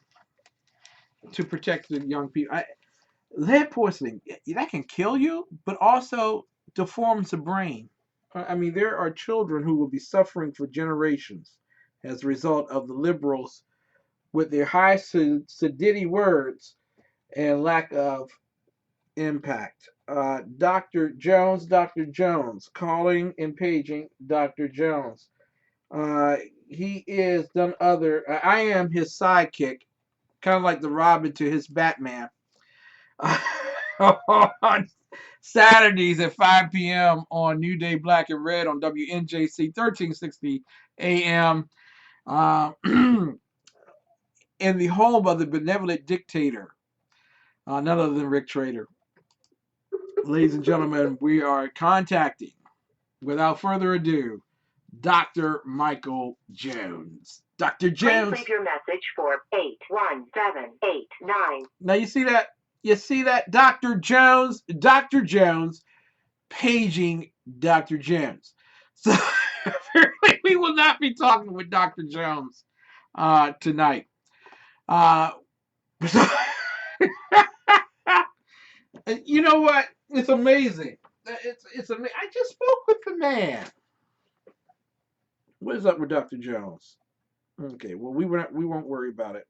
to protect the young people. Lead poisoning, that can kill you, but also deforms the brain. I mean, there are children who will be suffering for generations as a result of the liberals with their high sedity words and lack of impact. Dr. Jones, calling and paging Dr. Jones. He is none other. I am his sidekick, kind of like the Robin to his Batman. On Saturdays at 5 p.m. on New Day Black and Red on WNJC 1360 AM. In the home of the benevolent dictator, none other than Rick Trader. Ladies and gentlemen, we are contacting, without further ado, Dr. Michael Jones. Dr. Jones. Please leave your message for 81789. Now you see that? You see that? Dr. Jones. Dr. Jones paging Dr. Jones. So apparently we will not be talking with Dr. Jones tonight. You know what? It's amazing. It's amazing. I just spoke with the man. What is up with Dr. Jones? Okay, well we won't worry about it.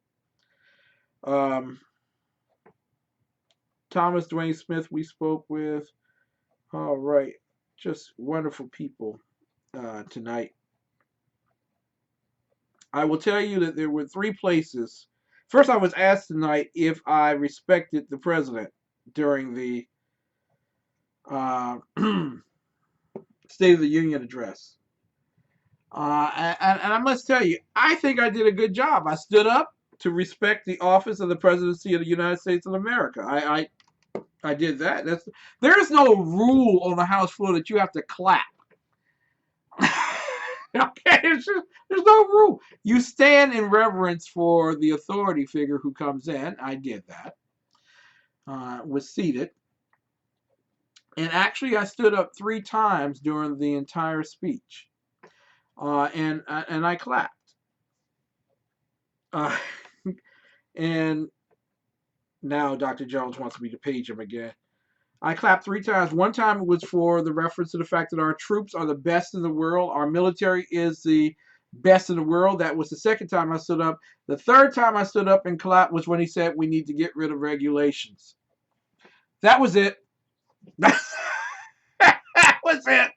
Thomas Dwayne Smith we spoke with. All right, just wonderful people tonight. I will tell you that there were 3 places. First, I was asked tonight if I respected the president during the State of the Union address. And I must tell you, I think I did a good job. I stood up to respect the office of the presidency of the United States of America. I did that. There is no rule on the House floor that you have to clap. Okay, there's no rule. You stand in reverence for the authority figure who comes in. I did that. Was seated. And actually, I stood up 3 times during the entire speech. And I clapped. And now Dr. Jones wants me to page him again. I clapped 3 times. One time it was for the reference to the fact that our troops are the best in the world. Our military is the best in the world. That was the second time I stood up. The third time I stood up and clapped was when he said we need to get rid of regulations. That was it. That was it.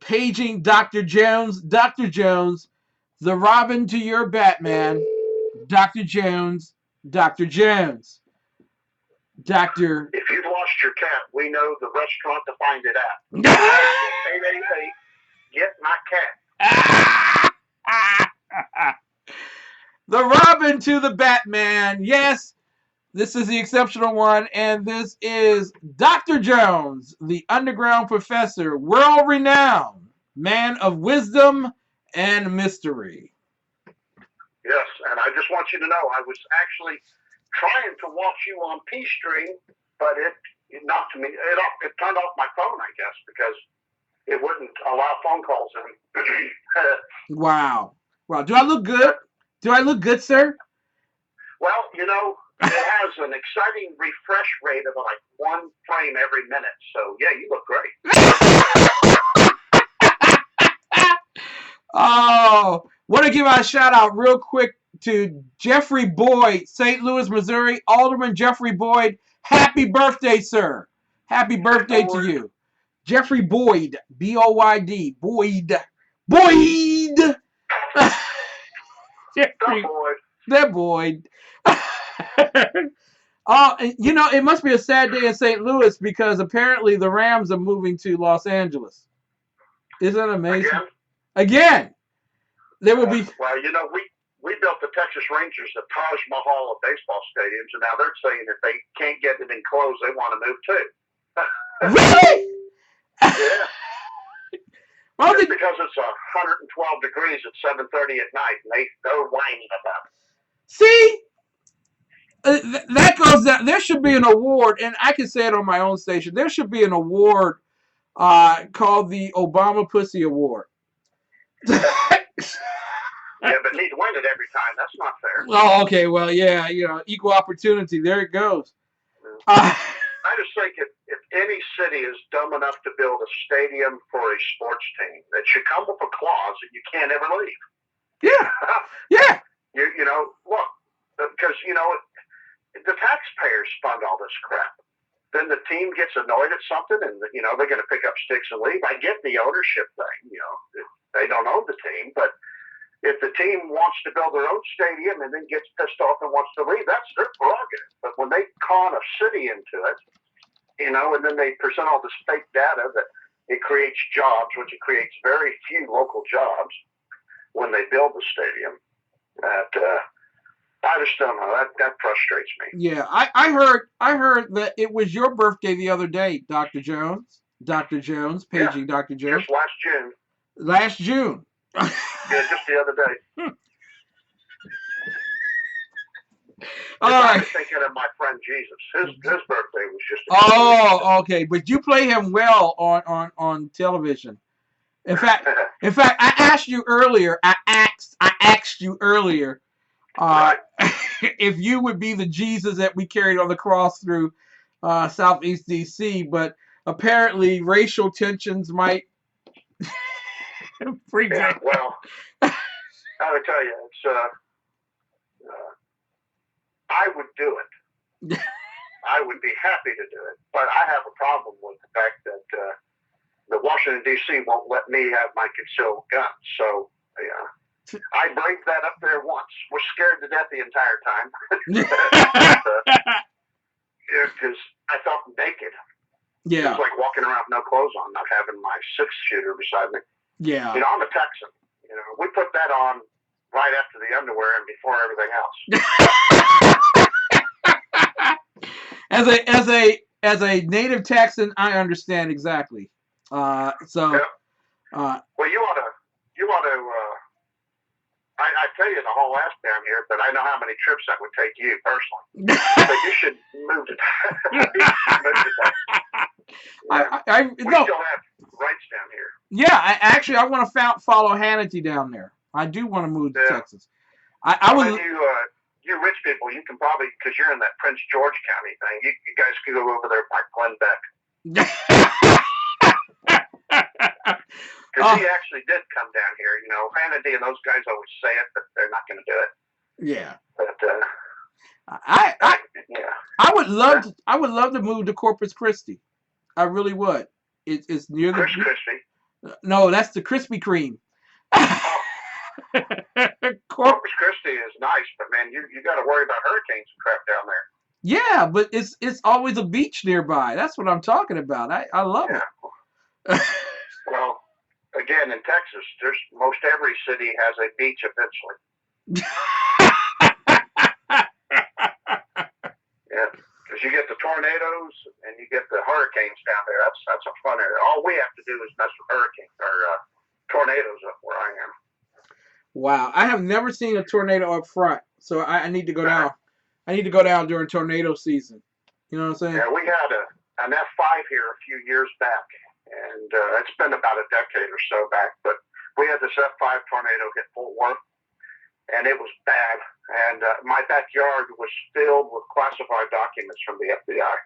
Paging Dr. Jones. Dr. Jones, the Robin to your Batman. Dr. Jones. Dr. Jones. Doctor. If you've lost your cat, we know the restaurant to find it at. 888, get my cat. The Robin to the Batman. Yes, this is the exceptional one, and this is Dr. Jones, the underground professor, world-renowned, man of wisdom and mystery. Yes, and I just want you to know, I was actually trying to watch you on P-Stream, but it knocked me. It turned off my phone, I guess, because it wouldn't allow phone calls in. Wow. Do I look good? Do I look good, sir? Well, you know, it has an exciting refresh rate of like 1 frame every minute. So, yeah, you look great. Oh, want to give a shout out real quick to Jeffrey Boyd, St. Louis, Missouri. Alderman Jeffrey Boyd, happy birthday, sir. Happy birthday to you. Jeffrey Boyd, B-O-Y-D, Boyd. Boyd! Jeffrey, that Boyd. You know, it must be a sad day in St. Louis because apparently the Rams are moving to Los Angeles. Isn't that amazing? Again. There will be. Well, you know, we built the Texas Rangers the Taj Mahal of baseball stadiums, and now they're saying if they can't get it enclosed, they want to move too. Really? Yeah. Well, Just because it's 112 degrees at 7:30 at night, and they're whining about it. See, that goes down. There should be an award, and I can say it on my own station. There should be an award called the Obama Pussy Award. Yeah, but he'd win it every time. That's not fair. Oh, okay. Well, yeah, you know, equal opportunity. There it goes. I just think if any city is dumb enough to build a stadium for a sports team, it should come with a clause that you can't ever leave. Yeah. Yeah. You know, look, because, you know, the taxpayers fund all this crap. Then the team gets annoyed at something and, you know, they're going to pick up sticks and leave. I get the ownership thing, you know, they don't own the team, but if the team wants to build their own stadium and then gets pissed off and wants to leave, that's their prerogative. But when they con a city into it, you know, and then they present all this fake data that it creates jobs, which it creates very few local jobs when they build the stadium, that I just don't know. That frustrates me. Yeah, I heard that it was your birthday the other day, Dr. Jones. Dr. Jones, paging yeah, Dr. Jones. Just last June. Last June. Yeah, just the other day. All right. I'm thinking of my friend Jesus. His birthday was just. Oh, okay. But you play him well on television. In fact, I asked you earlier. I asked you earlier. Right. If you would be the Jesus that we carried on the cross through Southeast DC, but apparently racial tensions might yeah, well, I would tell you, it's I would do it. I would be happy to do it, but I have a problem with the fact that the Washington D.C. won't let me have my concealed gun. So, yeah. I braved that up there once. Was scared to death the entire time. Because I felt naked. Yeah. It's like walking around with no clothes on, not having my 6-shooter beside me. Yeah. You know, I'm a Texan. You know, we put that on right after the underwear and before everything else. As a native Texan, I understand exactly. Yeah. Well, you ought to. I tell you the whole ass down here, but I know how many trips that would take you personally. But you should move to Texas. Yeah. We still have rights down here. Yeah, I want to follow Hannity down there. I do want to move to Texas. I would. You rich people, you can probably, because you're in that Prince George County thing, you guys could go over there by Glenn Beck. Because he actually did come down here. You know, Hannity and those guys always say it, but they're not going to do it. Yeah. But I would love to move to Corpus Christi. I really would. It's near the Christi. No, that's the Krispy Kreme. Corpus Christi is nice, but man, you got to worry about hurricanes and crap down there. Yeah, but it's always a beach nearby. That's what I'm talking about. I love it. Well, again, in Texas, there's most every city has a beach eventually. Yeah, because you get the tornadoes and you get the hurricanes down there. That's a fun area. All we have to do is mess with hurricanes or tornadoes up where I am. Wow, I have never seen a tornado up front, so I need to go down. I need to go down during tornado season. You know what I'm saying? Yeah, we had an F5 here a few years back, and it's been about a decade or so back. But we had this F5 tornado hit Fort Worth, and it was bad. And my backyard was filled with classified documents from the FBI.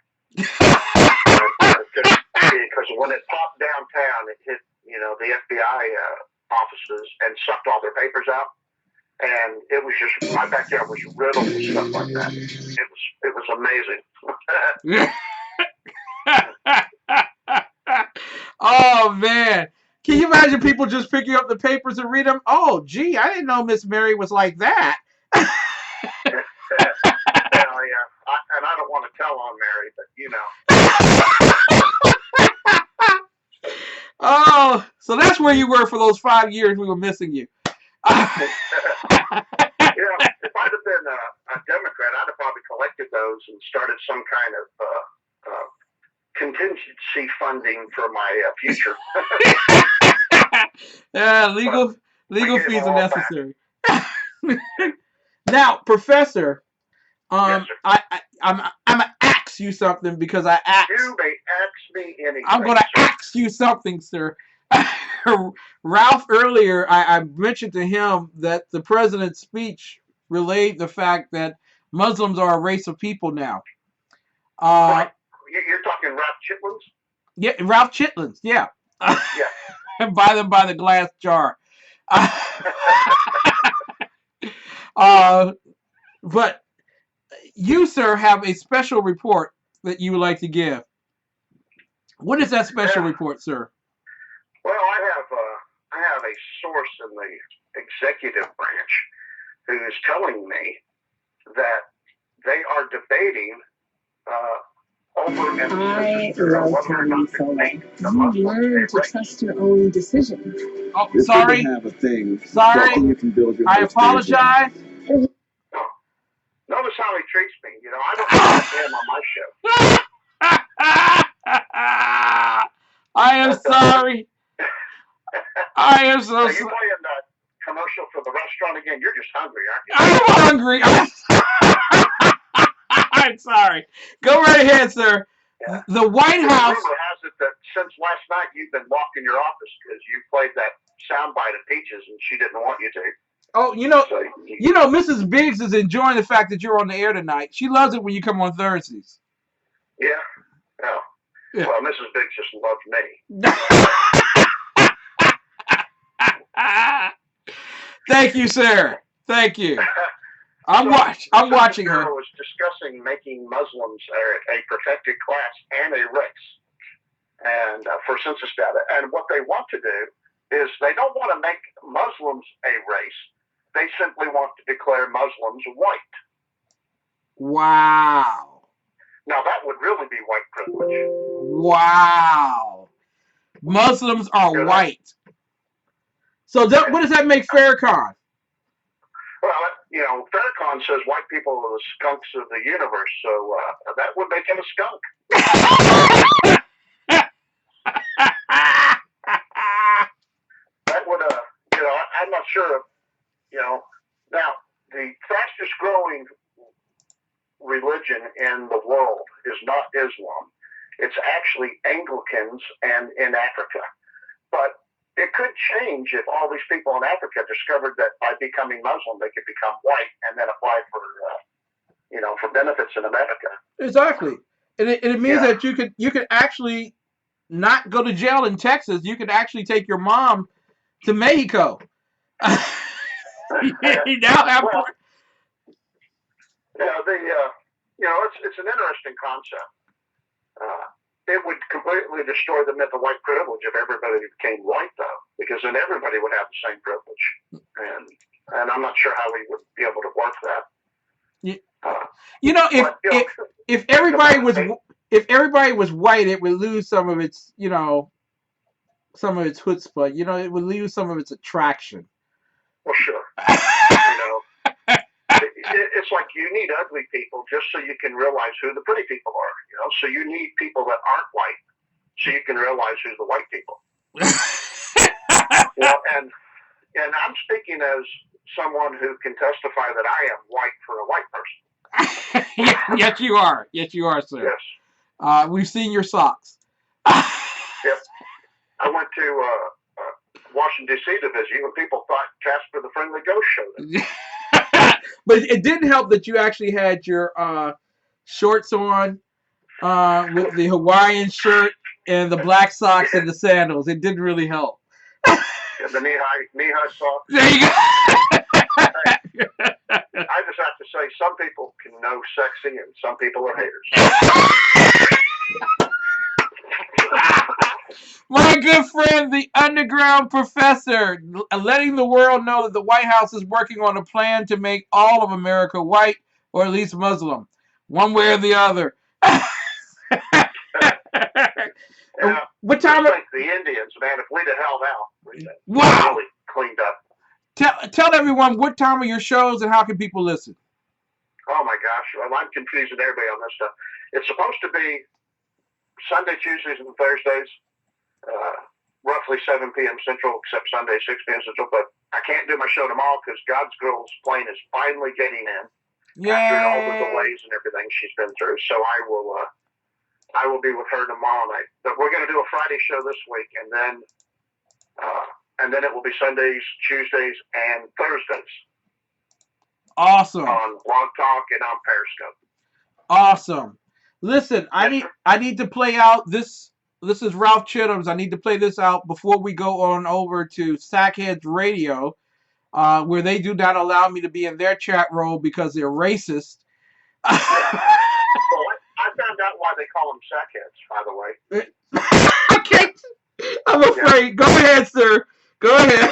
Because when it popped downtown, it hit the FBI offices and sucked all their papers out. And it was just, my backyard was riddled with stuff like that. It was amazing. Oh man, can you imagine people just picking up the papers and read them? Oh gee, I didn't know Miss Mary was like that. Well, yeah, and I don't want to tell on Mary, but Oh, so that's where you were for those 5 years we were missing you. if I'd have been a Democrat, I'd have probably collected those and started some kind of contingency funding for my future. Yeah, legal fees are necessary. Now, Professor, Yes, sir. I'm gonna ask you something because I asked. You may ask me anything. I'm gonna ask you something, sir. Ralph, earlier, I mentioned to him that the president's speech relayed the fact that Muslims are a race of people now. Right. You're talking Ralph Chitlins? Yeah, Ralph Chitlins, yeah. Yeah. And buy them by the glass jar. But you, sir, have a special report that you would like to give. What is that special report, sir? Well, I have a source in the executive branch who is telling me that they are debating over I love telling you so like you learn to trust your own decisions. Oh, sorry. Have a thing. Sorry. You can build your I apologize. Notice how he treats me. You know, I don't have him on my show. I am sorry. I am so sorry. Are you playing that commercial for the restaurant again? You're just hungry, aren't you? I'm hungry. I'm sorry. Go right ahead, sir. Yeah. The White House. Rumor has it that since last night you've been locked in your office because you played that soundbite of Peaches and she didn't want you to. Oh, Mrs. Biggs is enjoying the fact that you're on the air tonight. She loves it when you come on Thursdays. Yeah. Oh. Yeah. Well, Mrs. Biggs just loves me. Thank you, sir. Thank you. I'm watching her. I was discussing making Muslims a protected class and a race, and for census data. And what they want to do is they don't want to make Muslims a race. They simply want to declare Muslims white. Wow. Now that would really be white privilege. Wow. Muslims are white. So what does that make Farrakhan? Well, Farrakhan says white people are the skunks of the universe, so that would make him a skunk. That would, I'm not sure, now, the fastest growing religion in the world is not Islam. It's actually Anglicans and in Africa. But it could change if all these people in Africa discovered that by becoming Muslim, they could become white and then apply for benefits in America. Exactly. And it means that you could actually not go to jail in Texas. You could actually take your mom to Mexico. It's an interesting concept. It would completely destroy the myth of white privilege if everybody became white, though, because then everybody would have the same privilege, and I'm not sure how we would be able to work that. If everybody was white, it would lose some of its chutzpah. It would lose some of its attraction. Well, sure. It's like you need ugly people just so you can realize who the pretty people are. So you need people that aren't white so you can realize who's the white people. And I'm speaking as someone who can testify that I am white for a white person. Yes, you are. Yes, you are, sir. Yes. We've seen your socks. Yep. I went to Washington, D.C. to visit you, and people thought Casper the Friendly Ghost showed up. But it didn't help that you actually had your shorts on with the Hawaiian shirt and the black socks and the sandals. It didn't really help. And the knee-high socks. There you go. I just have to say, some people can know sexy and some people are haters. My good friend, the underground professor, letting the world know that the White House is working on a plan to make all of America white, or at least Muslim, one way or the other. What time? The Indians, man, if we'd have held out, we'd have really cleaned up. tell everyone what time are your shows and how can people listen. Oh my gosh, well, I'm confusing everybody on this stuff. It's supposed to be Sunday, Tuesdays, and Thursdays, roughly 7 p.m. Central, except Sunday, 6 p.m. Central. But I can't do my show tomorrow because God's Girl's plane is finally getting in after all the delays and everything she's been through. So I will be with her tomorrow night. But we're going to do a Friday show this week, and then it will be Sundays, Tuesdays, and Thursdays. Awesome. On Blog Talk and on Periscope. Awesome. Listen, I need to play out this. This is Ralph Chittoms. I need to play this out before we go on over to Sackheads Radio, where they do not allow me to be in their chat room because they're racist. Well, I found out why they call them sackheads, by the way. Okay. I'm afraid. Yeah. Go ahead, sir. Go ahead.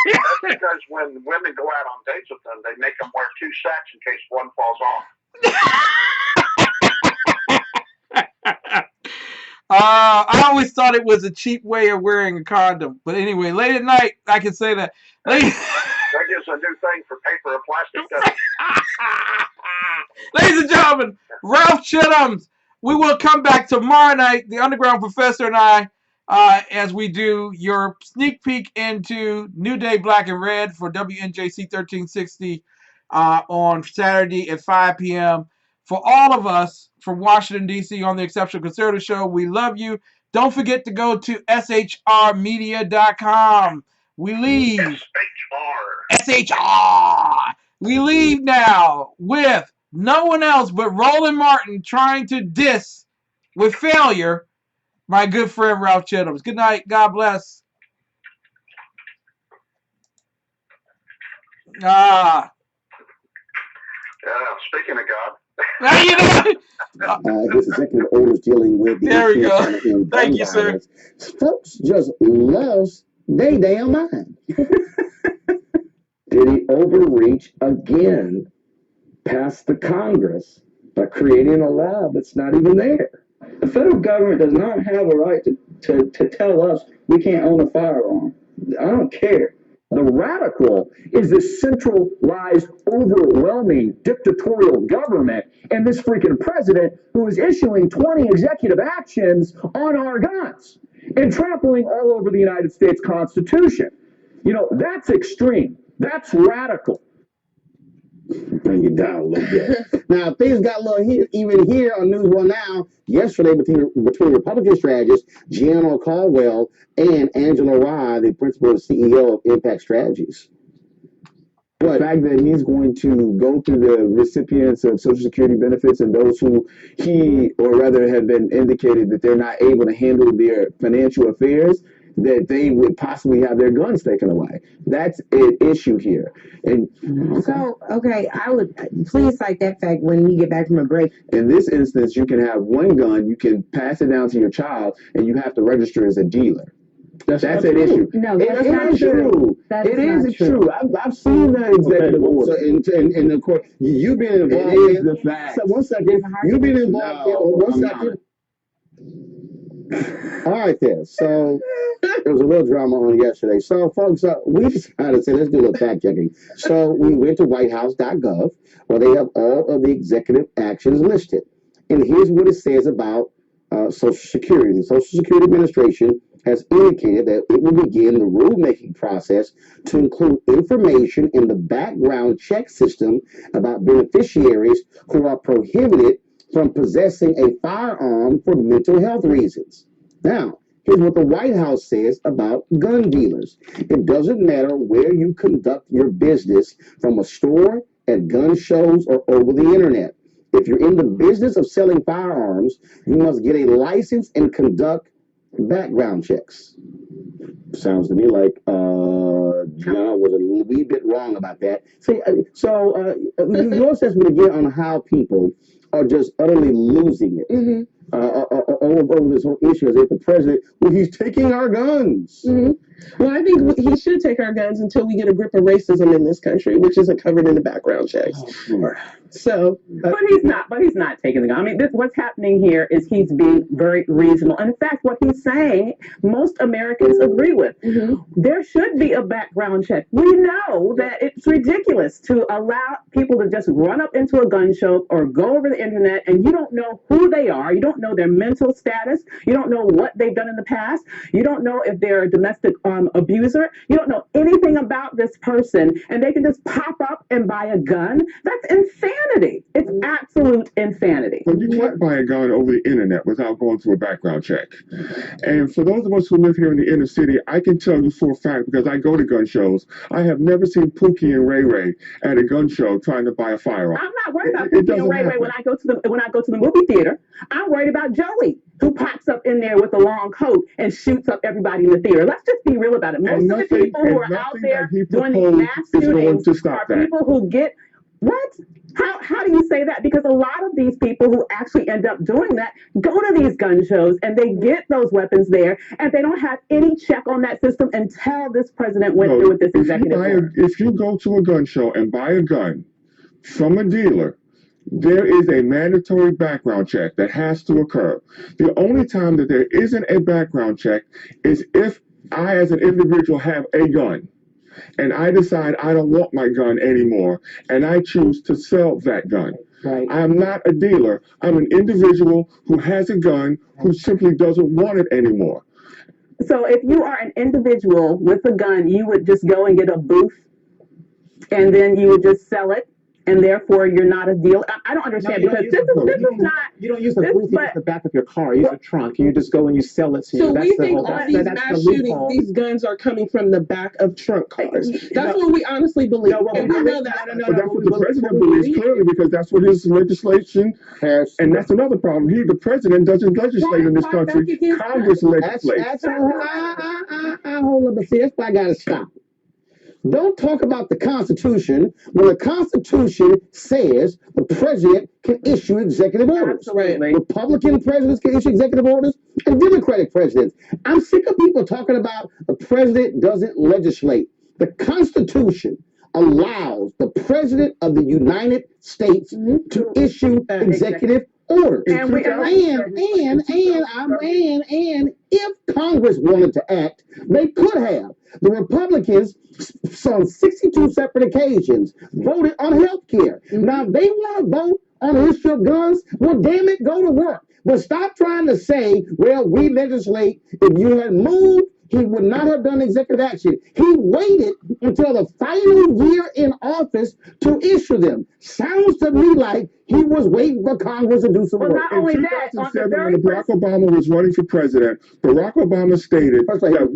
That's because when women go out on dates with them, they make them wear 2 sacks in case one falls off. I always thought it was a cheap way of wearing a condom. But anyway, late at night, I can say that. That gives a new thing for paper or plastic. Ladies and gentlemen, Ralph Chittoms. We will come back tomorrow night, the Underground Professor and I, as we do your sneak peek into New Day Black and Red for WNJC 1360 on Saturday at 5 p.m. For all of us from Washington, D.C. on the Exceptional Conservative Show, we love you. Don't forget to go to shrmedia.com. We leave. SHR. We leave now with no one else but Roland Martin trying to diss with failure my good friend Ralph Chittoms. Good night. God bless. Speaking of God. This executive order is dealing with the there we go. Thank you, sir. Folks just lost their damn mind. Did he overreach again past the Congress by creating a law that's not even there? The federal government does not have a right to tell us we can't own a firearm. I don't care. The radical is this centralized, overwhelming dictatorial government and this freaking president who is issuing 20 executive actions on our guns and trampling all over the United States Constitution. You know, that's extreme. That's radical. Bring it down a little bit. Now, things got a little even here on News One Now yesterday between Republican strategist Gianna Caldwell and Angela Rye, the principal and CEO of Impact Strategies. But the fact that he's going to go through the recipients of Social Security benefits and those who he or rather have been indicated that they're not able to handle their financial affairs, that they would possibly have their guns taken away. That's an issue here. And okay, I would please cite that fact when we get back from a break. In this instance, you can have one gun, you can pass it down to your child, and you have to register as a dealer. That's an issue. No, that's not true. It is true. I've seen that executive order. And of course, you've been involved. It is the fact. So one second, you've been involved. One second. All right, then. So there was a little drama on yesterday. So, folks, we decided to say, let's do a little fact checking. So we went to whitehouse.gov where they have all of the executive actions listed. And here's what it says about Social Security. The Social Security Administration has indicated that it will begin the rulemaking process to include information in the background check system about beneficiaries who are prohibited from possessing a firearm for mental health reasons. Now, here's what the White House says about gun dealers. It doesn't matter where you conduct your business, from a store, at gun shows, or over the internet. If you're in the business of selling firearms, you must get a license and conduct background checks. Sounds to me like John was a wee bit wrong about that. See, your assessment again on how people are just utterly losing it. over this whole issue as if the president, well, he's taking our guns. Well, I think he should take our guns until we get a grip of racism in this country, which isn't covered in the background checks. So, but he's not taking the gun. I mean, what's happening here is he's being very reasonable. In fact, what he's saying, most Americans agree with. There should be a background check. We know that it's ridiculous to allow people to just run up into a gun show or go over the internet and you don't know who they are. You don't know their mental status. You don't know what they've done in the past. You don't know if they're a domestic abuser. You don't know anything about this person, and they can just pop up and buy a gun. That's insanity. It's absolute insanity. Well, you can't buy a gun over the internet without going through a background check. And for those of us who live here in the inner city, I can tell you for a fact, because I go to gun shows, I have never seen Pookie and Ray Ray at a gun show trying to buy a firearm. I'm not worried about Pookie and Ray Ray when I go to the movie theater. I'm worried about Joey, who pops up in there with a long coat and shoots up everybody in the theater. Let's just be real about it. Most of the people who are out there doing these mass shootings are people who get what? How do you say that? Because a lot of these people who actually end up doing that go to these gun shows and they get those weapons there, and they don't have any check on that system until this president went through with this executive order. If you go to a gun show and buy a gun from a dealer, there is a mandatory background check that has to occur. The only time that there isn't a background check is if I, as an individual, have a gun and I decide I don't want my gun anymore and I choose to sell that gun. Right. I'm not a dealer. I'm an individual who has a gun who simply doesn't want it anymore. So if you are an individual with a gun, you would just go and get a booth and then you would just sell it, and therefore you're not a dealer. I don't understand, because this is not. You don't use a booth, you use the back of your car. You use a trunk. You just go and you sell it to you. So we think all these mass shootings, these guns are coming from the back of trunk cars. That's what we honestly believe. And we know that. But that's what the president believes clearly, because that's what his legislation has. And that's another problem. The president doesn't legislate in this country. Congress legislates. Hold up, but see, that's why I gotta stop. Don't talk about the Constitution when the Constitution says the president can issue executive orders. Absolutely. Republican presidents can issue executive orders, and Democratic presidents. I'm sick of people talking about the president doesn't legislate. The Constitution allows the president of the United States to issue executive orders. And if Congress wanted to act, they could have. The Republicans, on 62 separate occasions, voted on health care. Now, if they want to vote on the issue of guns, well, damn it, go to work. But stop trying to say, well, we legislate. If you had moved, he would not have done executive action. He waited until the final year in office to issue them. Sounds to me like he was waiting for Congress to do some work. Not only in that, 2007, when Barack Obama was running for president, Barack Obama stated that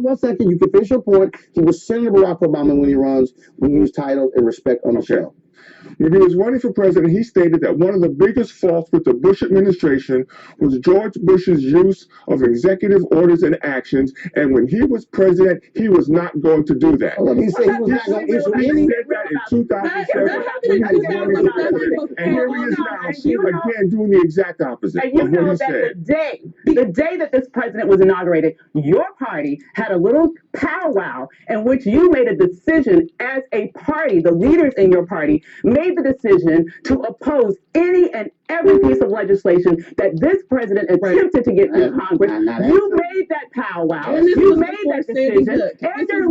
one second, you can finish your point. He was Senator Barack Obama when he runs. We use titles and respect on the show. When he was running for president, he stated that one of the biggest faults with the Bush administration was George Bush's use of executive orders and actions, and when he was president, he was not going to do that. He said he was not going to issue any. He said that in 2007 when he was running for president, and here he is now, again, doing the exact opposite of what he said. The day that this president was inaugurated, your party had a little powwow in which you made a decision as a party, the leaders in your party made the decision to oppose any and every piece of legislation that this president attempted to get through Congress. You made that powwow. You made that decision. And your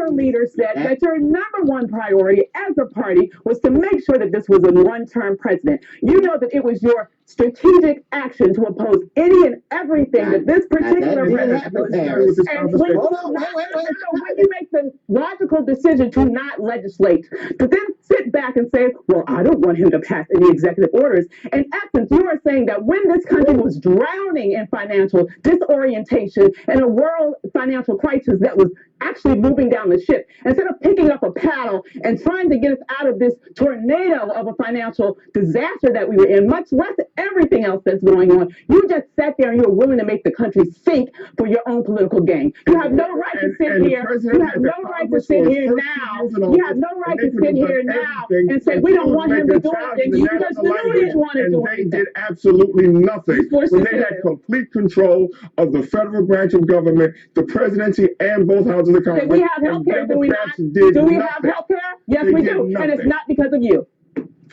leader said that your number one priority as a party was to make sure that this was a one-term president. You know that it was your strategic action to oppose any and everything that this particular president was doing. And when you make the logical decision to not legislate, to then sit back and say, well, I don't want him to pass any executive orders. In essence, you are saying that when this country was drowning in financial disorientation in a world financial crisis that was actually moving down the ship. Instead of picking up a paddle and trying to get us out of this tornado of a financial disaster that we were in, much less everything else that's going on, you just sat there and you were willing to make the country sink for your own political gain. You have no right to sit here. You have no right to sit here now. You have no right to sit here now and say we don't want him to do anything because you didn't want to do anything. They did absolutely nothing when they had complete control of the federal branch of government, the presidency, and both houses of Congress. Do we have health care? Do we not? Do we have health care? Yes, we do. And it's not because of you.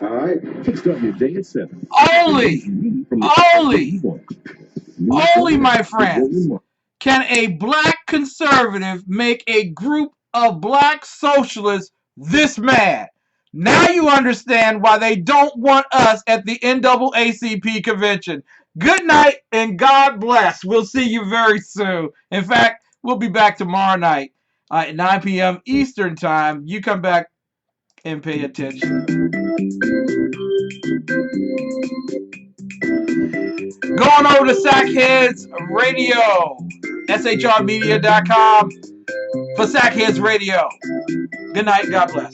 All right. Fix up your day at 7. Only, my friends, can a black conservative make a group of black socialists this mad. Now you understand why they don't want us at the NAACP convention. Good night and God bless. We'll see you very soon. In fact, we'll be back tomorrow night at 9 p.m. Eastern Time. You come back and pay attention. Going over to Sackheads Radio, shrmedia.com for Sackheads Radio. Good night. God bless.